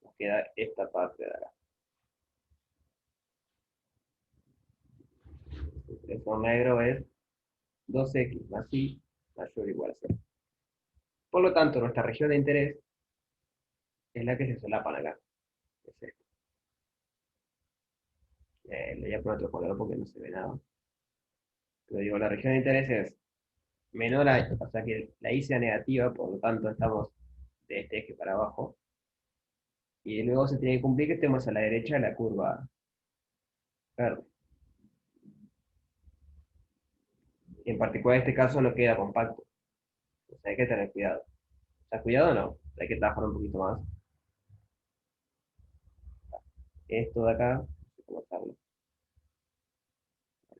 nos queda esta parte de acá. El color negro es 2x más y mayor o igual a 0. Por lo tanto, nuestra región de interés es la que se solapan acá. Es esta. Le voy a poner otro color porque no se ve nada. Pero digo, la región de interés es menor a, o sea que la y sea negativa, por lo tanto estamos de este eje para abajo. Y luego se tiene que cumplir que estemos a la derecha de la curva verde. Y en particular en este caso no queda compacto. O sea, hay que tener cuidado. O sea, cuidado no, hay que trabajar un poquito más. Esto de acá, no sé cómo hacerlo,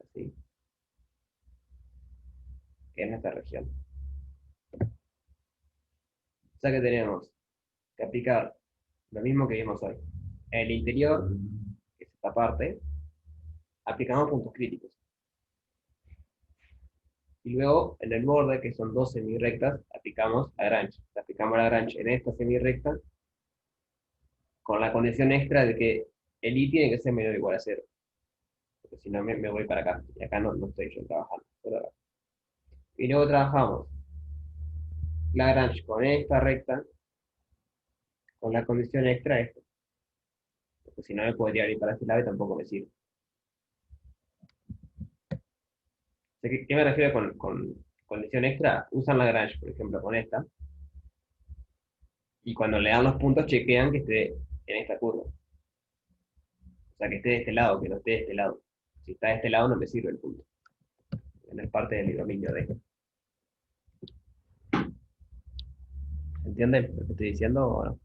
así, que es nuestra región. O sea que tenemos que aplicar lo mismo que vimos hoy. En el interior, que es esta parte, aplicamos puntos críticos. Y luego, en el borde, que son dos semirrectas, aplicamos Lagrange. Aplicamos Lagrange en esta semirrecta con la condición extra de que el i tiene que ser menor o igual a 0. Porque si no, me voy para acá. Y acá no estoy yo trabajando. Y luego trabajamos Lagrange con esta recta, con la condición extra esta. Porque si no, me podría ir para este lado y tampoco me sirve. ¿Qué me refiero con condición extra, usan Lagrange, por ejemplo, con esta, y cuando le dan los puntos chequean que esté en esta curva. O sea, que esté de este lado, que no esté de este lado. Si está de este lado no me sirve el punto. No es parte del dominio de. ¿Entienden lo que estoy diciendo o no?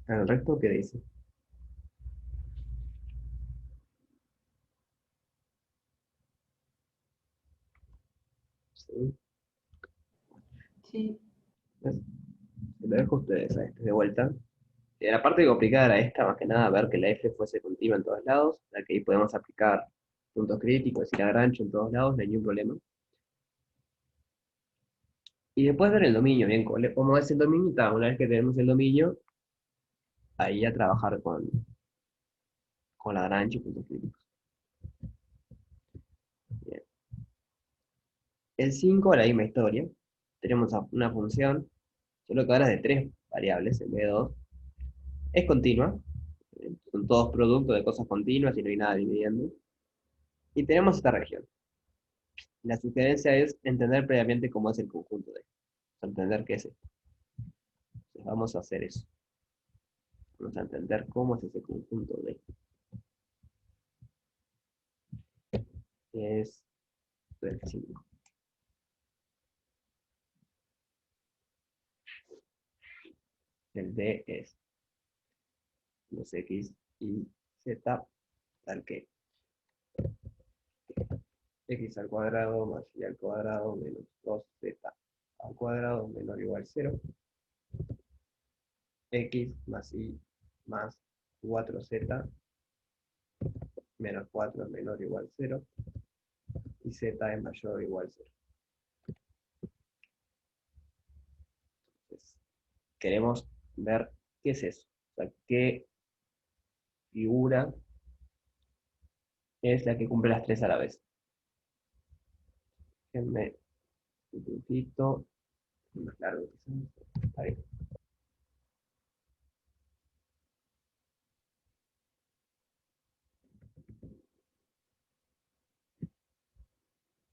¿El resto qué dice? ¿Sí? Sí. ¿Ves? Lo dejo a ustedes a este de vuelta. La parte complicada era esta, más que nada, ver que la F fuese continua en todos lados, ya que ahí podemos aplicar puntos críticos y Lagrange en todos lados, no hay ningún problema. Y después ver el dominio, bien, cómo es el dominio, una vez que tenemos el dominio, ahí a trabajar con Lagrange y puntos críticos. Bien. El 5, la misma historia. Tenemos una función, solo que ahora es de tres variables en vez de dos. Es continua, son todos productos de cosas continuas y no hay nada dividiendo. Y tenemos esta región. La sugerencia es entender previamente cómo es el conjunto de esto, entender qué es esto. Entonces vamos a hacer eso. Vamos a entender cómo es ese conjunto de esto. Es el 5. El D es los X y Z, tal que X al cuadrado más Y al cuadrado menos 2Z al cuadrado menor o igual a 0. X más Y más 4Z menos 4 es menor o igual a 0. Y Z es mayor o igual a 0. Entonces, queremos ver qué es eso. O sea, qué figura es la que cumple las tres a la vez. Déjenme un puntito más largo. Está bien.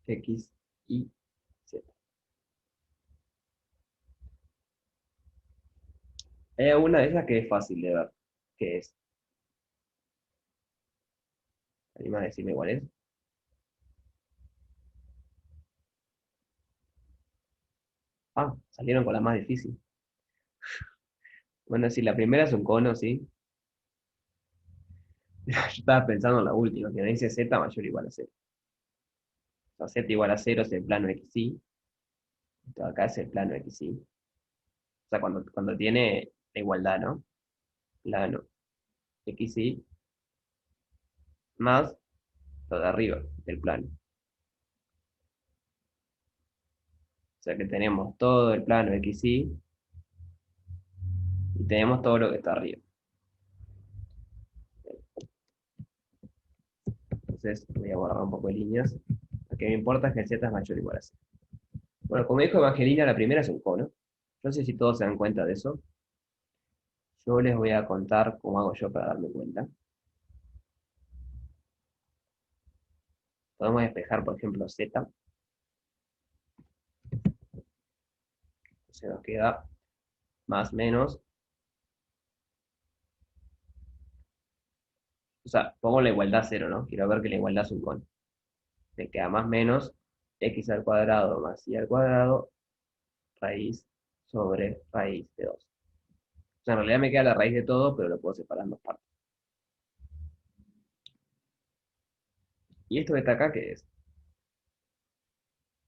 X, Y, Z. Hay una de esas que es fácil de ver. ¿Qué es? ¿Animas a decirme cuál es? Ah, salieron con la más difícil. Bueno, si la primera es un cono, sí. Yo estaba pensando en la última, que me dice Z mayor o igual a 0. O sea, Z igual a 0 es el plano XY. Esto acá es el plano XY. O sea, cuando tiene la igualdad, ¿no? Plano XY más lo de arriba del plano. O sea que tenemos todo el plano XY y tenemos todo lo que está arriba. Entonces voy a borrar un poco de líneas. Lo que me importa es que el Z es mayor o igual a 0. Bueno, como dijo Evangelina, la primera es un cono. No sé si todos se dan cuenta de eso. Yo les voy a contar cómo hago yo para darme cuenta. Podemos despejar, por ejemplo, Z. Se nos queda más menos. O sea, pongo la igualdad 0, ¿no? Quiero ver que la igualdad es un cono. Me queda más menos x al cuadrado más y al cuadrado raíz sobre raíz de 2. O sea, en realidad me queda la raíz de todo, pero lo puedo separar en dos partes. ¿Y esto que está acá qué es?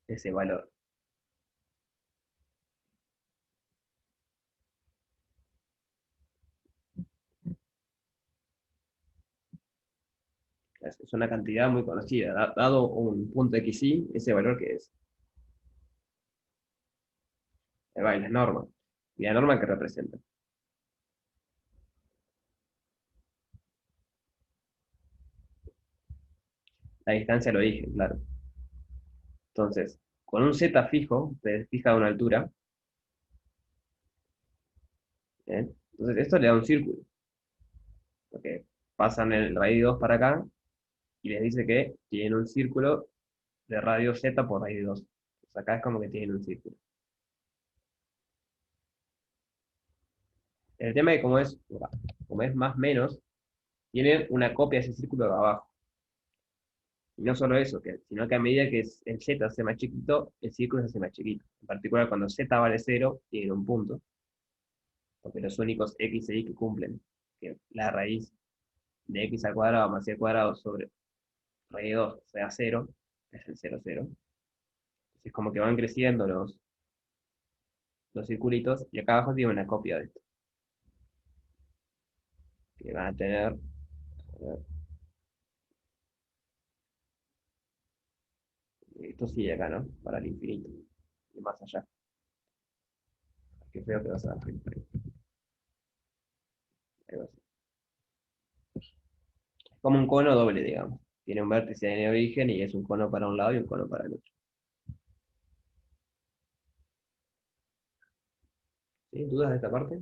Ese valor. Es una cantidad muy conocida. Dado un punto XY, ese valor que es. Va, la norma. ¿Y la norma que representa? la distancia al origen, claro. Entonces, con un z fijo, se fija una altura, ¿bien? Entonces, esto le da un círculo, porque pasan el radio 2 para acá y les dice que tienen un círculo de radio z por radio 2. Entonces, acá es como que tienen un círculo. El tema es que como es más menos, tienen una copia de ese círculo de abajo. Y no solo eso, sino que a medida que el z se hace más chiquito, el círculo se hace más chiquito. En particular, cuando z vale 0, tienen un punto, porque los únicos x e y que cumplen, que la raíz de x al cuadrado más y al cuadrado sobre raíz 2 sea 0, es el 0, 0. Entonces es como que van creciendo los circulitos, y acá abajo tiene una copia de esto, que van a tener, a ver, esto sigue acá, ¿no? Para el infinito, y más allá. Qué feo que vas a dar. Como un cono doble, digamos. Tiene un vértice en el origen y es un cono para un lado y un cono para el otro. ¿Sí? ¿Dudas de esta parte?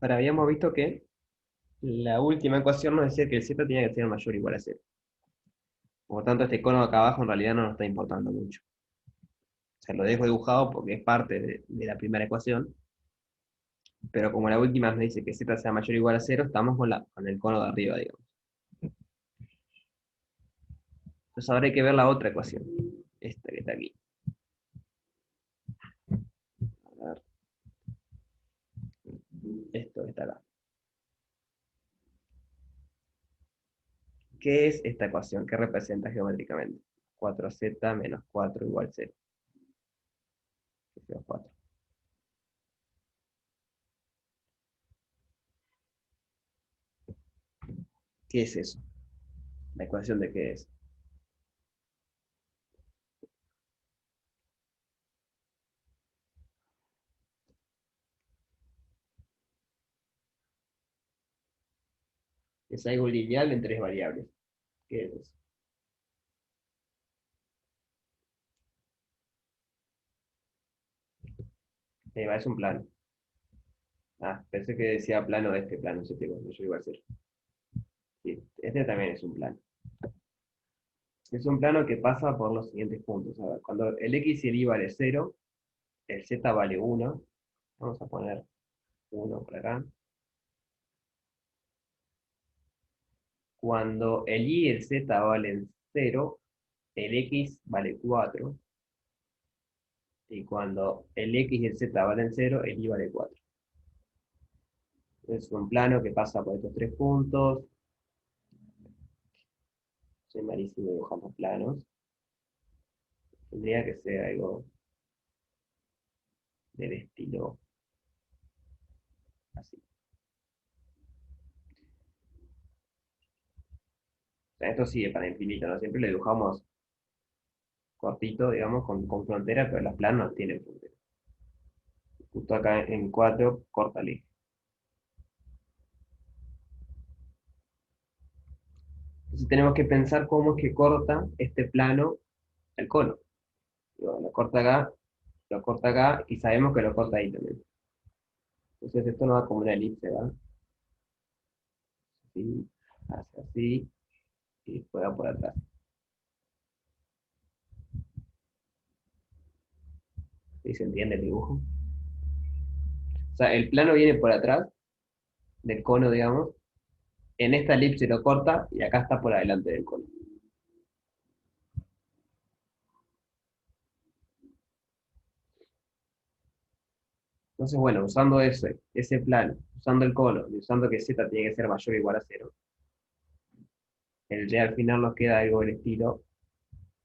Ahora habíamos visto que la última ecuación nos decía que el z tenía que ser mayor o igual a 0. Por lo tanto, este cono de acá abajo en realidad no nos está importando mucho. O sea, lo dejo dibujado porque es parte de la primera ecuación, pero como la última nos dice que z sea mayor o igual a 0, estamos con el cono de arriba, digamos. Entonces ahora hay que ver la otra ecuación, esta que está aquí. A ver, esto que está acá. ¿Qué es esta ecuación? ¿Qué representa geométricamente? 4z menos 4 igual 0. 4. ¿Qué es eso? ¿La ecuación de qué es? Es algo lineal en tres variables. ¿Qué es eso? Es un plano. Ah, pensé que decía plano de este plano, ese tipo, yo igual 0. Sí, este también es un plano. Es un plano que pasa por los siguientes puntos. A ver, cuando el x y el y vale 0, el z vale 1. Vamos a poner 1 por acá. Cuando el y y el z valen 0, el x vale 4. Y cuando el x y el z valen 0, el y vale 4. Es un plano que pasa por estos tres puntos. Soy malísimo dibujando planos. Tendría que ser algo del estilo así. O sea, esto sigue para infinito, ¿no? Siempre lo dibujamos cortito, digamos, con frontera, pero los planos tienen frontera. Justo acá en 4 corta el eje. Entonces tenemos que pensar cómo es que corta este plano el cono. Digo, lo corta acá y sabemos que lo corta ahí también. Entonces esto no va como una elipse, ¿va? Así, hacia así, y después va por atrás. ¿Sí se entiende el dibujo? O sea, el plano viene por atrás del cono, digamos. En esta elipse lo corta y acá está por adelante del cono. Entonces, bueno, usando ese plano, usando el cono y usando que z tiene que ser mayor o igual a 0, el d al final nos queda algo del estilo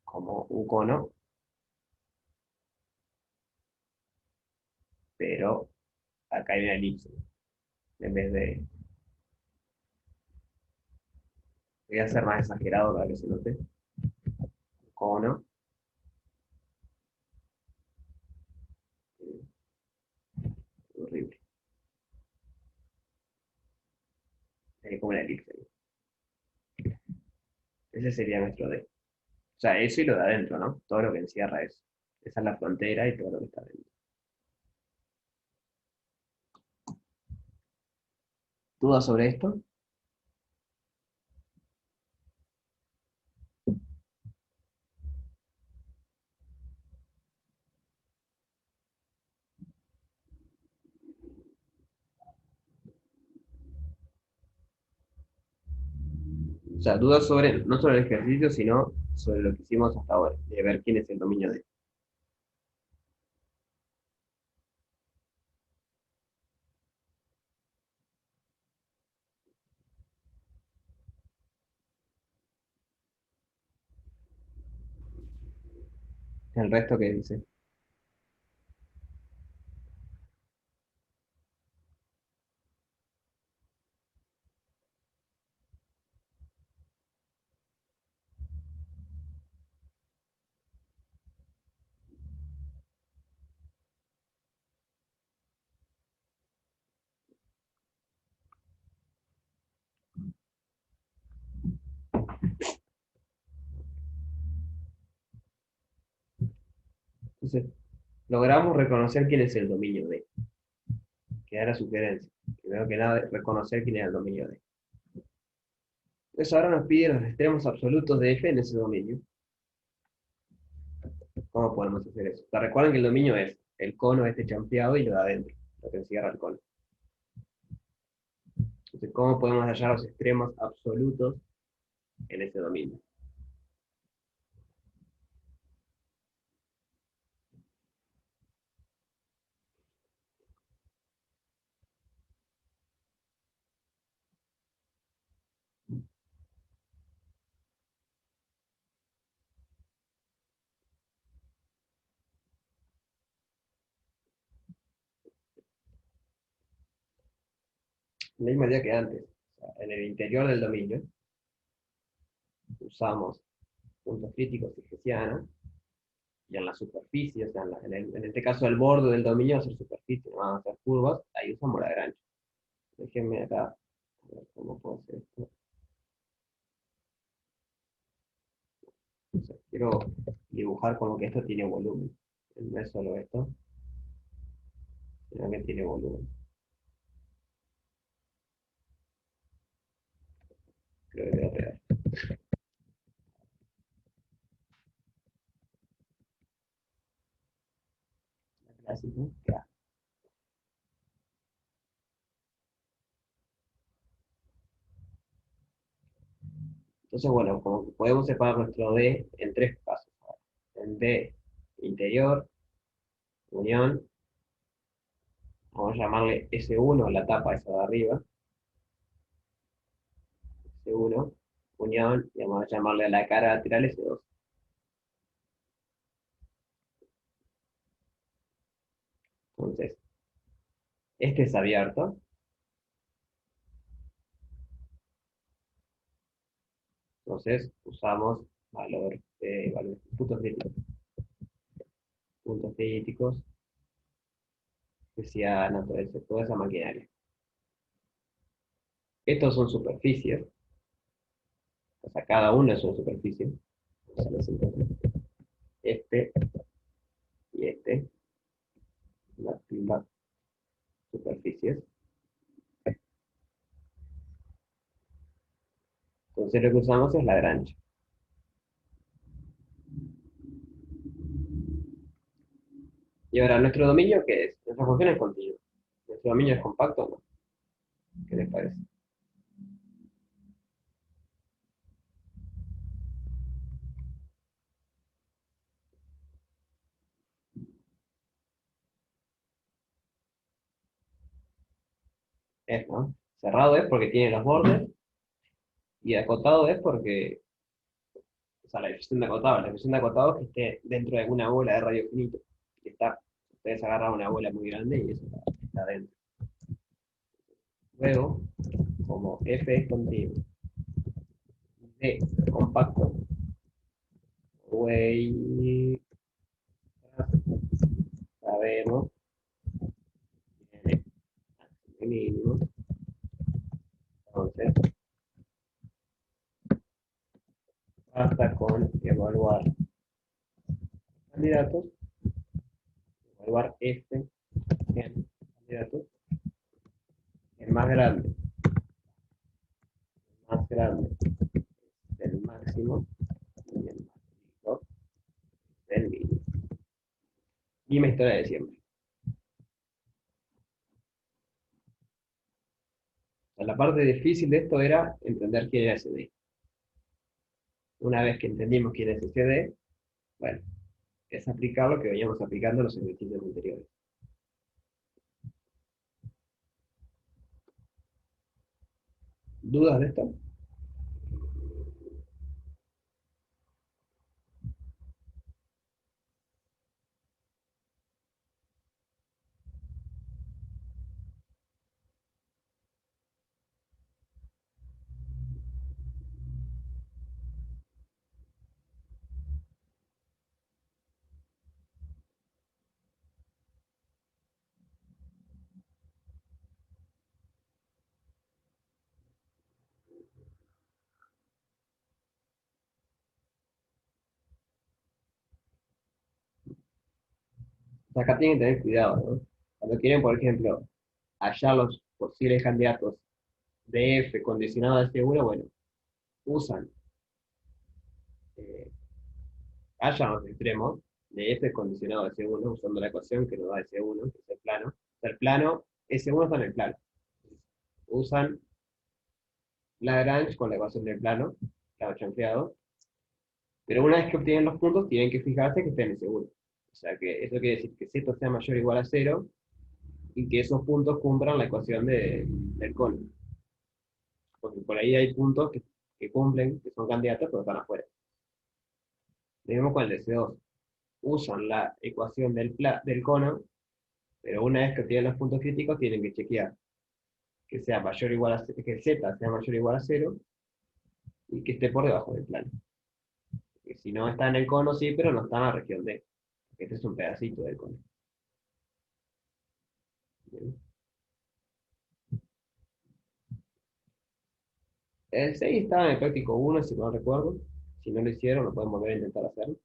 como un cono, pero acá hay una elipse en vez de Voy a hacer más exagerado para que se note. Cono. Horrible. Como una elipse. Ese sería nuestro D. O sea, eso y lo de adentro, ¿no? Todo lo que encierra eso. Esa es la frontera y todo lo que está adentro. ¿Dudas sobre esto? O sea, dudas sobre, no sobre el ejercicio, sino sobre lo que hicimos hasta ahora, de ver quién es el dominio de. El resto que dice. Entonces, logramos reconocer quién es el dominio de. Que era la sugerencia. Primero que nada, reconocer quién es el dominio de. Entonces ahora nos pide los extremos absolutos de f en ese dominio. ¿Cómo podemos hacer eso? O recuerden que el dominio es el cono este champeado y lo de adentro, lo que encierra el cono. Entonces, ¿cómo podemos hallar los extremos absolutos en ese dominio? La misma idea que antes. O sea, en el interior del dominio usamos puntos críticos hessianos y en la superficie, o sea, en este caso el borde del dominio va a ser superficie, no van a ser curvas, ahí usamos Lagrange. Déjenme acá, a ver cómo puedo hacer esto. O sea, quiero dibujar como que esto tiene volumen. No es solo esto, sino que tiene volumen. Creo que quedó real. Clásico, ya. Entonces, bueno, como que podemos separar nuestro D en tres pasos. En D interior, unión, vamos a llamarle S1, la tapa esa de arriba, S1, unión, y vamos a llamarle a la cara lateral S2. Entonces, este es abierto, entonces usamos puntos críticos. Puntos críticos, que sea toda esa maquinaria. Estos son superficies, o sea, cada uno es una superficie. Este y este, las superficies. Entonces lo que usamos es Lagrange. Y ahora, ¿nuestro dominio qué es? Nuestra función es continua. ¿Nuestro dominio es compacto o no? ¿Qué les parece? Es, ¿no? Cerrado es porque tiene los bordes y acotado es porque, o sea, la definición de acotado. La definición de acotado es que esté dentro de alguna bola de radio finito. Que está, ustedes agarran una bola muy grande y eso está dentro. Luego, como F es continuo C compacto, way, sabemos, tiene máximo y mínimo. Entonces, basta con evaluar candidatos, evaluar este en candidatos, el más grande del máximo y el más chico del mínimo. Misma historia de siempre. O sea, la parte difícil de esto era entender quién era CD. Una vez que entendimos quién es CD, bueno, es aplicar lo que veníamos aplicando en los ejercicios anteriores. ¿Dudas de esto? O sea, acá tienen que tener cuidado, ¿no? Cuando quieren, por ejemplo, hallar los posibles candidatos de F condicionado a C1, bueno, usan, eh, hallan los extremos de F condicionado a C1 usando la ecuación que nos da S1, que es el plano. O sea, el plano, S1 está en el plano. Usan Lagrange con la ecuación del plano, claro, chanfleado, pero una vez que obtienen los puntos, tienen que fijarse que estén en S1. O sea, que eso quiere decir que Z sea mayor o igual a 0 y que esos puntos cumplan la ecuación del cono. Porque por ahí hay puntos que cumplen, que son candidatos, pero están afuera. Lo mismo con el DC2. Usan la ecuación del cono, pero una vez que obtienen los puntos críticos, tienen que chequear que sea mayor o igual a que el Z sea mayor o igual a 0 y que esté por debajo del plano. Porque si no está en el cono, sí, pero no está en la región D. Este es un pedacito del cono. Bien. El 6 estaba en el práctico 1, si no recuerdo. Si no lo hicieron, lo pueden volver a intentar hacer.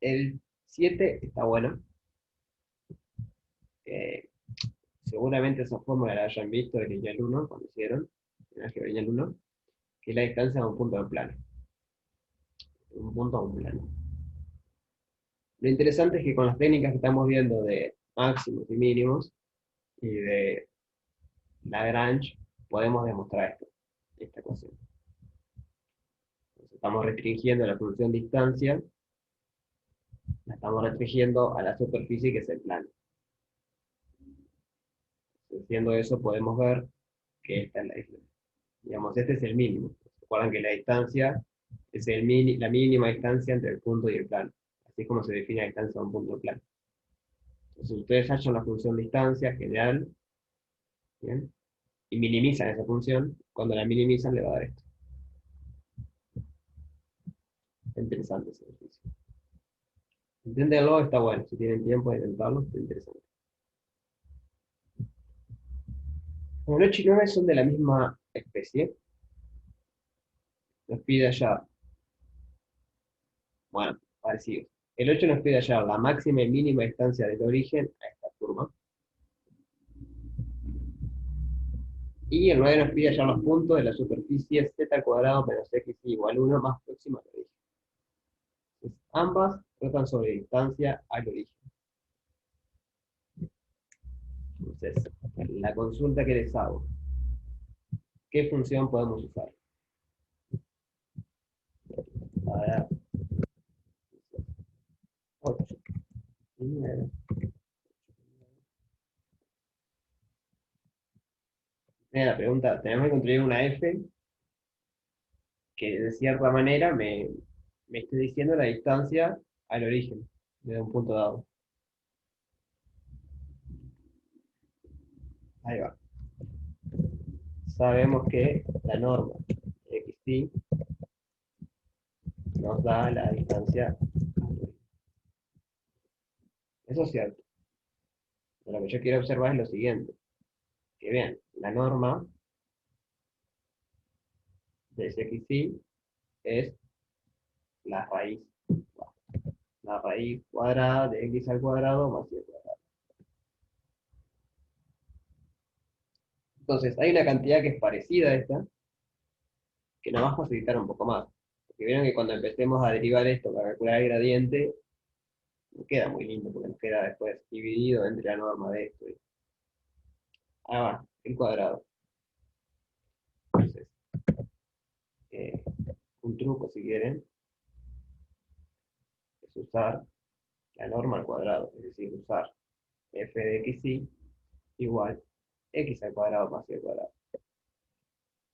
El 7 está bueno. Eh, Seguramente esa fórmula la hayan visto en lineal 1, cuando hicieron, en álgebra lineal 1, que es la distancia de un punto de plano. Un punto a un plano. Lo interesante es que con las técnicas que estamos viendo de máximos y mínimos y de Lagrange, podemos demostrar esto, esta ecuación. Entonces, estamos restringiendo la función distancia, la estamos restringiendo a la superficie que es el plano. Haciendo eso podemos ver que esta es la distancia. Digamos, este es el mínimo. Recuerden que la distancia es la mínima distancia entre el punto y el plano. Así es como se define la distancia a un punto plano. Entonces ustedes hallan la función distancia general, ¿bien? Y minimizan esa función. Cuando la minimizan le va a dar esto. Está interesante ese ejercicio. Entenderlo está bueno. Si tienen tiempo de intentarlo, está interesante. Como el 8 y 9 son de la misma especie, nos pide hallar, bueno, parecido. El 8 nos pide hallar la máxima y mínima distancia del origen a esta curva. Y el 9 nos pide hallar los puntos de la superficie z al cuadrado menos x igual 1 más próxima al origen. Entonces, ambas tratan sobre distancia al origen. Entonces, la consulta que les hago, ¿qué función podemos usar? Para 8 y 9. La pregunta, tenemos que construir una f que de cierta manera me esté diciendo la distancia al origen de un punto dado. Ahí va. sabemos que la norma de xy nos da la distancia. Eso es cierto. Lo que yo quiero observar es lo siguiente. Que vean, la norma de xy es la raíz. La raíz cuadrada de x al cuadrado más y al cuadrado. Entonces, hay una cantidad que es parecida a esta, que nos va a facilitar un poco más. Porque vieron que cuando empecemos a derivar esto para calcular el gradiente, no queda muy lindo, porque nos queda después dividido entre la norma de esto. Ah, va, el cuadrado. Entonces, eh, un truco, si quieren, es usar la norma al cuadrado, es decir, usar f de xy igual x al cuadrado más y al cuadrado,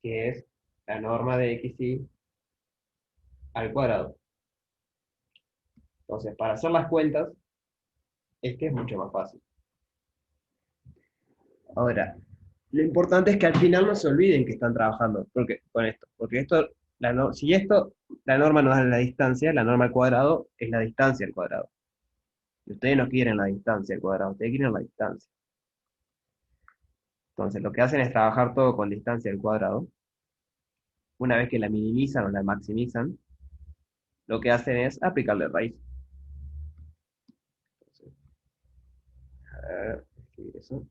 que es la norma de xy al cuadrado. Entonces, para hacer las cuentas, este es mucho más fácil. Ahora, lo importante es que al final no se olviden que están trabajando con esto, porque esto, si esto, la norma nos da la distancia, la norma al cuadrado es la distancia al cuadrado. Y ustedes no quieren la distancia al cuadrado, ustedes quieren la distancia. Entonces, lo que hacen es trabajar todo con distancia al cuadrado. Una vez que la minimizan o la maximizan, lo que hacen es aplicarle raíz. Entonces, a ver, escribir eso.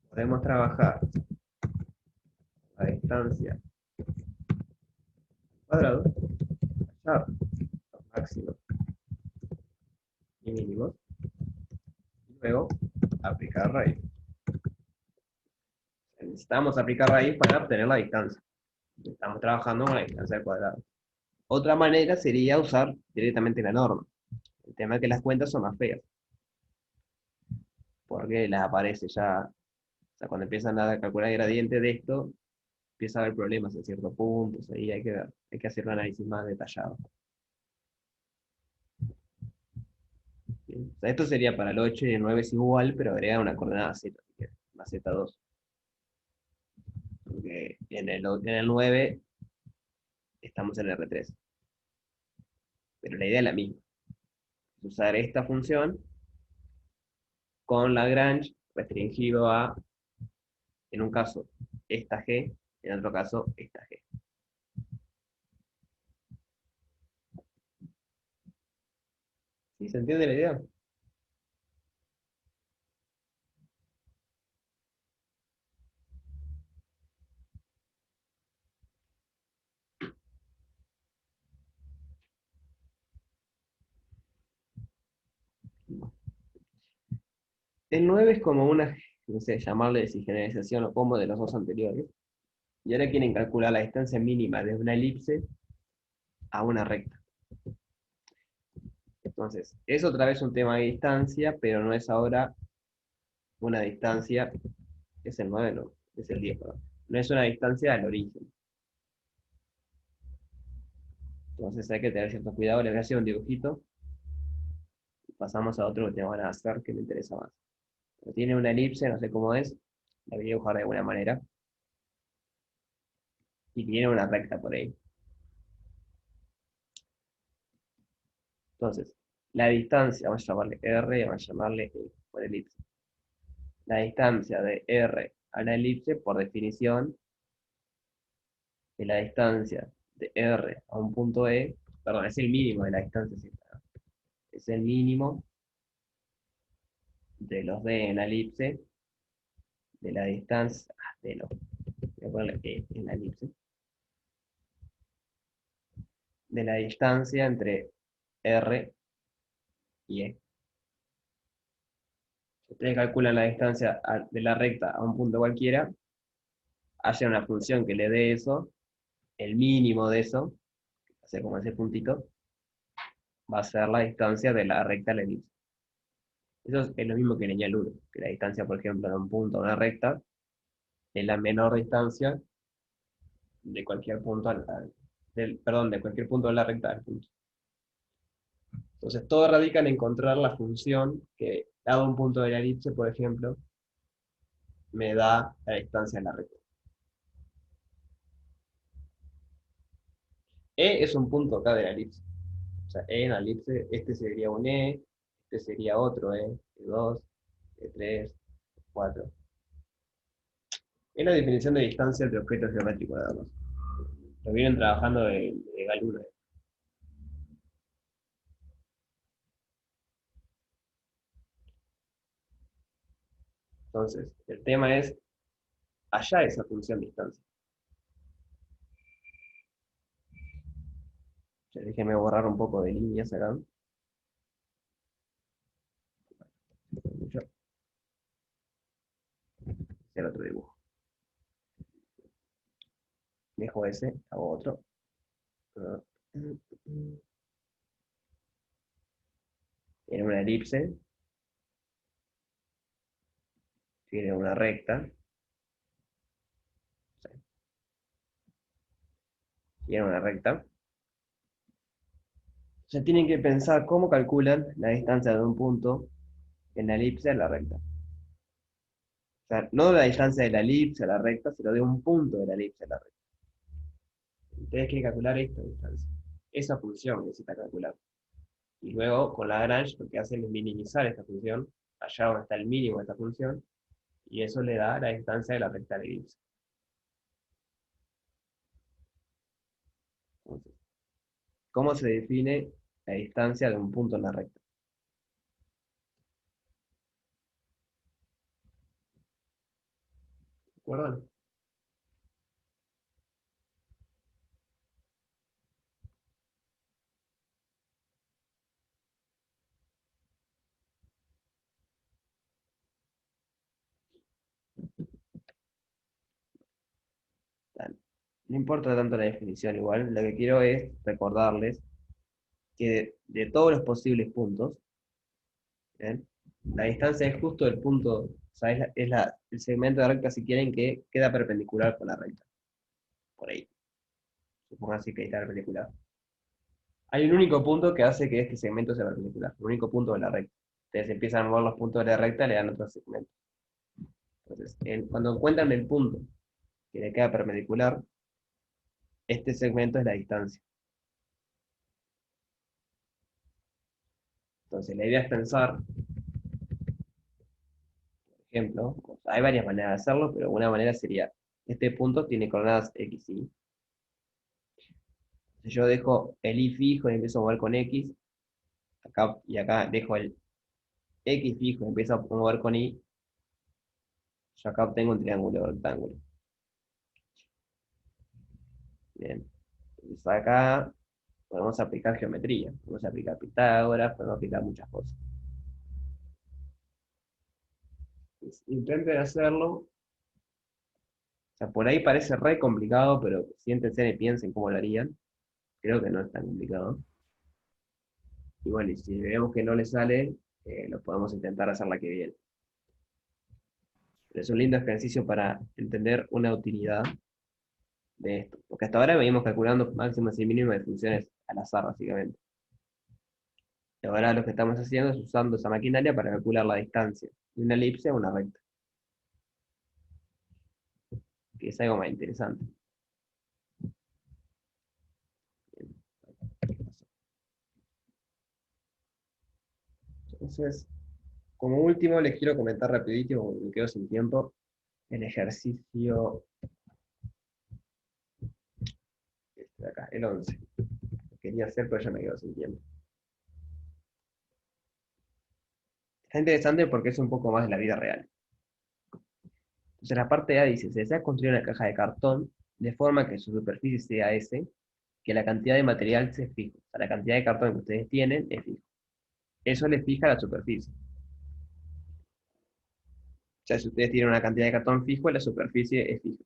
Podemos trabajar la distancia al cuadrado, hallar los máximos y mínimos, y luego aplicar raíz. Necesitamos aplicar raíz para obtener la distancia. Estamos trabajando con la distancia al cuadrado. Otra manera sería usar directamente la norma. El tema es que las cuentas son más feas, porque las aparece ya, o sea, cuando empiezan a calcular el gradiente de esto, empieza a haber problemas en ciertos puntos, ahí hay que hacer un análisis más detallado. Bien. O sea, esto sería para el 8 y el 9 es igual, pero agrega una coordenada z, una z2. Porque en el 9 estamos en el R3. Pero la idea es la misma. Usar esta función con Lagrange restringido a, en un caso, esta g, en otro caso, esta g. ¿Sí? ¿Se entiende la idea? El 9 es como una, no sé, llamarle desgeneralización o combo de los dos anteriores. Y ahora quieren calcular la distancia mínima de una elipse a una recta. Entonces, es otra vez un tema de distancia, pero no es ahora una distancia, es el 9, no, es el 10, perdón. No es una distancia al origen. Entonces hay que tener cierto cuidado. Les voy a hacer un dibujito. Y pasamos a otro que te van a hacer que me interesa más. Pero tiene una elipse, no sé cómo es. La voy a dibujar de alguna manera. Y tiene una recta por ahí. Entonces, la distancia, vamos a llamarle R, vamos a llamarle E, por elipse. La distancia de R a la elipse, por definición, es la distancia de R a un punto E, perdón, es el mínimo de la distancia, ¿sí? Es el mínimo de los D en la elipse, de la distancia, voy a ponerle E en la elipse, de la distancia entre R y E. Si ustedes calculan la distancia de la recta a un punto cualquiera, haya una función que le dé eso, el mínimo de eso, o sea, como ese puntito, va a ser la distancia de la recta a la elipse. Eso es lo mismo que lineal 1, que la distancia, por ejemplo, de un punto a una recta es la menor distancia de cualquier punto, de cualquier punto de la recta al punto. Entonces, todo radica en encontrar la función que, dado un punto de la elipse, por ejemplo, me da la distancia de la recta. E es un punto acá de la elipse. O sea, E en la elipse, este sería un E, este sería otro E2, E3, E4. Es la definición de distancia entre objetos geométricos nada más. Lo vienen trabajando de Galuna. Entonces, el tema es hallar esa función distancia. Ya déjenme borrar un poco de líneas acá. Mucho. Hacer otro dibujo. Dejo ese, hago otro. Tiene una elipse, tiene una recta, tiene una recta. O sea, tienen que pensar cómo calculan la distancia de un punto en la elipse a la recta. O sea, no la distancia de la elipse a la recta, sino de un punto de la elipse a la recta. Ustedes quieren calcular esta distancia. Esa función necesita calcular. Y luego, con Lagrange, lo que hacen es minimizar esta función, allá donde está el mínimo de esta función, y eso le da la distancia de la recta de la elipse. Entonces, ¿cómo se define la distancia de un punto en la recta? ¿De acuerdo? No importa tanto la definición, igual, lo que quiero es recordarles que de todos los posibles puntos, ¿bien? La distancia es justo el punto, o sea, el segmento de recta, si quieren, que queda perpendicular con la recta. Por ahí. Supongan así que ahí está perpendicular. Hay un único punto que hace que este segmento sea perpendicular, el único punto de la recta. Ustedes empiezan a mover los puntos de la recta, le dan otro segmento. Entonces, cuando encuentran el punto que le queda perpendicular, este segmento es la distancia. Entonces, la idea es pensar, por ejemplo, o sea, hay varias maneras de hacerlo, pero una manera sería, este punto tiene coordenadas x, y. Si yo dejo el y fijo y empiezo a mover con x, acá y acá dejo el x fijo y empiezo a mover con y, yo acá obtengo un triángulo rectángulo. Bien. Entonces acá podemos aplicar geometría, podemos aplicar Pitágoras, podemos aplicar muchas cosas. Entonces, intenten hacerlo. O sea, por ahí parece re complicado, pero siéntense y piensen cómo lo harían. Creo que no es tan complicado. Y bueno, y si vemos que no le sale, lo podemos intentar hacer la que viene. Pero es un lindo ejercicio para entender una utilidad de esto. Porque hasta ahora venimos calculando máximas y mínimas de funciones al azar, básicamente. Y ahora lo que estamos haciendo es usando esa maquinaria para calcular la distancia de una elipse a una recta, que es algo más interesante. Entonces, como último, les quiero comentar rapidito, porque me quedo sin tiempo, el ejercicio este de acá, el 11. Lo quería hacer, pero ya me quedo sin tiempo. Está interesante porque es un poco más de la vida real. Entonces, la parte A dice, se desea construir una caja de cartón de forma que su superficie sea S, que la cantidad de material se fija. O sea, la cantidad de cartón que ustedes tienen es fija. Eso les fija la superficie. O sea, si ustedes tienen una cantidad de cartón fijo, la superficie es fija.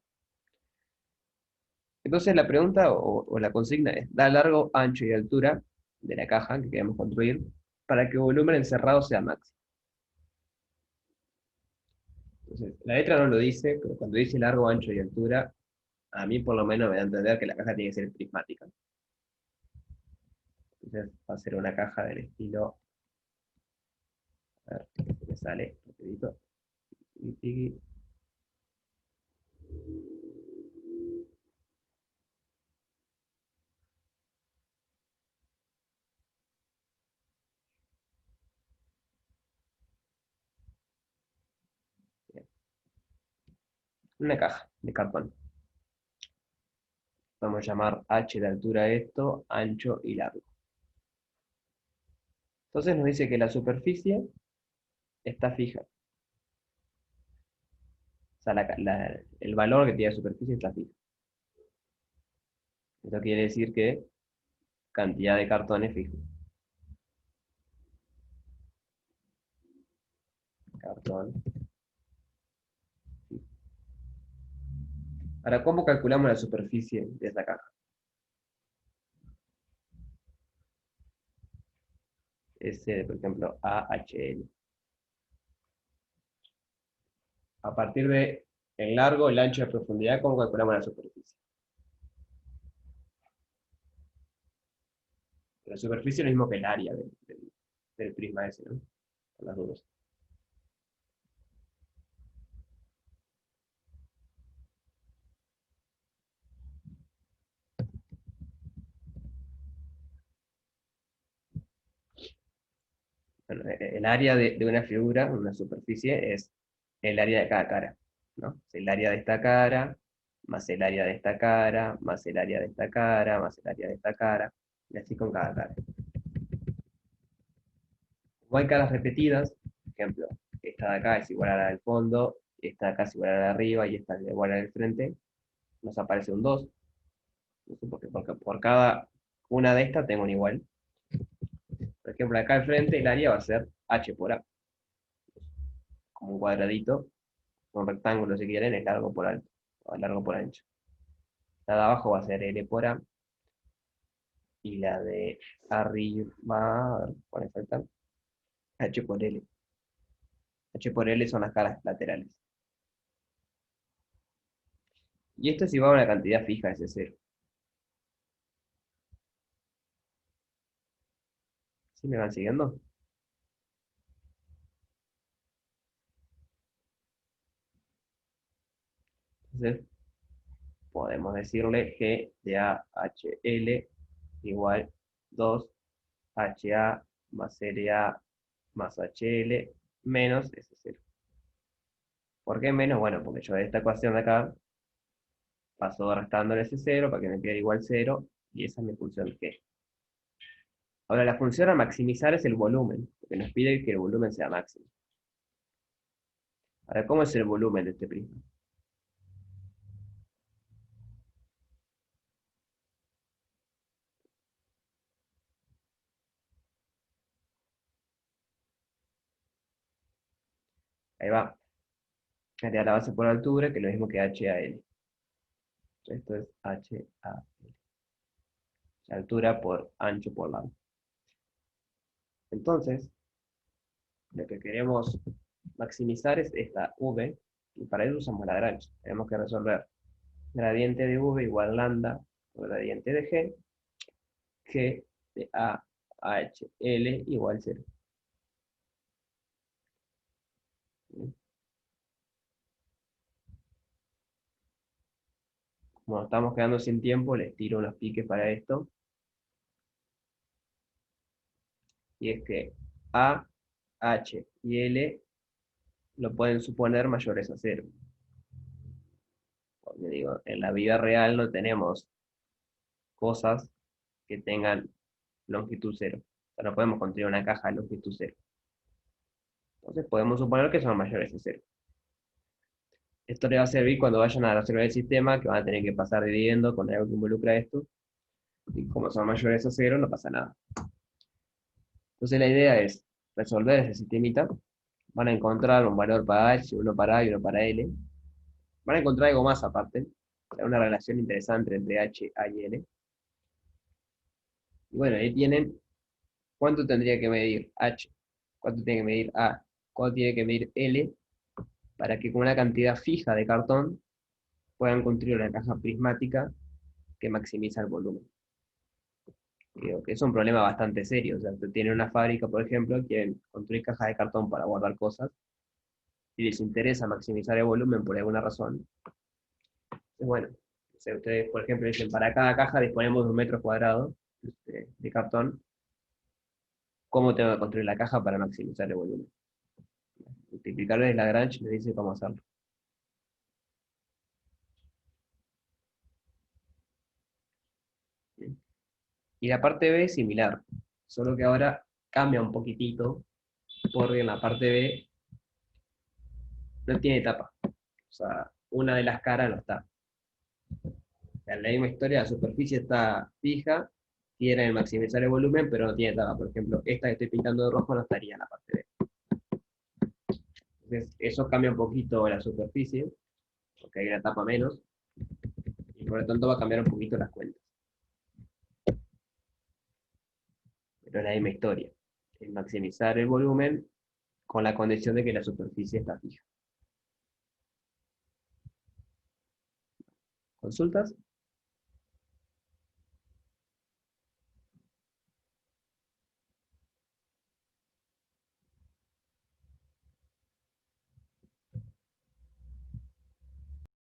Entonces la pregunta o la consigna es, da largo, ancho y altura de la caja que queremos construir para que el volumen encerrado sea máximo. Entonces, la letra no lo dice, pero cuando dice largo, ancho y altura, a mí por lo menos me da a entender que la caja tiene que ser prismática. Entonces va a ser una caja del estilo, a ver, me sale rapidito. Bien. Una caja de cartón. Vamos a llamar h de altura a esto, ancho y largo. Entonces nos dice que la superficie está fija. O sea, el valor que tiene la superficie está fija. Esto quiere decir que cantidad de cartón es fija. Cartón. Ahora, ¿cómo calculamos la superficie de esta caja? Por ejemplo, AHL. A partir de el largo, el ancho y la profundidad, ¿cómo calculamos la superficie? La superficie es lo mismo que el área del prisma ese, ¿no? Por las dudas. Bueno, el área de una figura, una superficie, es el área de cada cara, ¿no? Es el área de esta cara, más el área de esta cara, más el área de esta cara, más el área de esta cara, y así con cada cara. Como hay caras repetidas, por ejemplo, esta de acá es igual a la del fondo, esta de acá es igual a la de arriba y esta es igual a la del frente, nos aparece un 2. No sé por qué, porque por cada una de estas tengo un igual. Por ejemplo, acá al frente el área va a ser h por a, como un cuadradito, un rectángulo si quieren, es largo por alto, o largo por ancho. La de abajo va a ser L por A, y la de arriba, a ver, ¿cuál falta? H por L. H por L son las caras laterales. Y esto es igual a una cantidad fija, ese cero. ¿Sí me van siguiendo? Entonces, podemos decirle G de AHL igual 2HA más LA más HL menos ese cero. ¿Por qué menos? Bueno, porque yo de esta ecuación de acá paso restando ese cero para que me quede igual cero, y esa es mi función G. Ahora, la función a maximizar es el volumen, porque nos pide que el volumen sea máximo. Ahora, ¿cómo es el volumen de este prisma? Ahí va. Sería la base por altura, que es lo mismo que HAL. Esto es HAL. Altura por ancho por lado. Entonces, lo que queremos maximizar es esta V, y para eso usamos Lagrange. Tenemos que resolver gradiente de V igual lambda por gradiente de G de A a H L igual 0. Como estamos quedando sin tiempo, les tiro unos piques para esto. Y es que A, H y L lo pueden suponer mayores a 0. Porque digo, en la vida real no tenemos cosas que tengan longitud 0. O sea, no podemos construir una caja de longitud 0. Entonces podemos suponer que son mayores a 0. Esto les va a servir cuando vayan a resolver el sistema, que van a tener que pasar dividiendo con algo que involucra esto. Y como son mayores a 0, no pasa nada. Entonces la idea es resolver ese sistemita. Van a encontrar un valor para H, uno para A y uno para L. Van a encontrar algo más aparte. Una relación interesante entre H, A y L. Y bueno, ahí tienen cuánto tendría que medir H, cuánto tiene que medir A, cuánto tiene que medir L, para que con una cantidad fija de cartón puedan construir una caja prismática que maximiza el volumen. Creo que es un problema bastante serio. O sea, usted tiene una fábrica, por ejemplo, quieren construir cajas de cartón para guardar cosas, y les interesa maximizar el volumen por alguna razón. Bueno, no sé, ustedes, por ejemplo, dicen, para cada caja disponemos de 1 metro cuadrado de cartón. ¿Cómo tengo que construir la caja para maximizar el volumen? Multiplicador de Lagrange me dice cómo hacerlo. Bien. Y la parte B es similar, solo que ahora cambia un poquitito, porque en la parte B no tiene tapa. O sea, una de las caras no está. O sea, en la misma historia, la superficie está fija, quiere maximizar el volumen, pero no tiene tapa. Por ejemplo, esta que estoy pintando de rojo no estaría en la parte B. Entonces, eso cambia un poquito la superficie, porque hay una tapa menos, y por lo tanto va a cambiar un poquito las cuentas. Pero es la misma historia. Es maximizar el volumen con la condición de que la superficie está fija. ¿Consultas?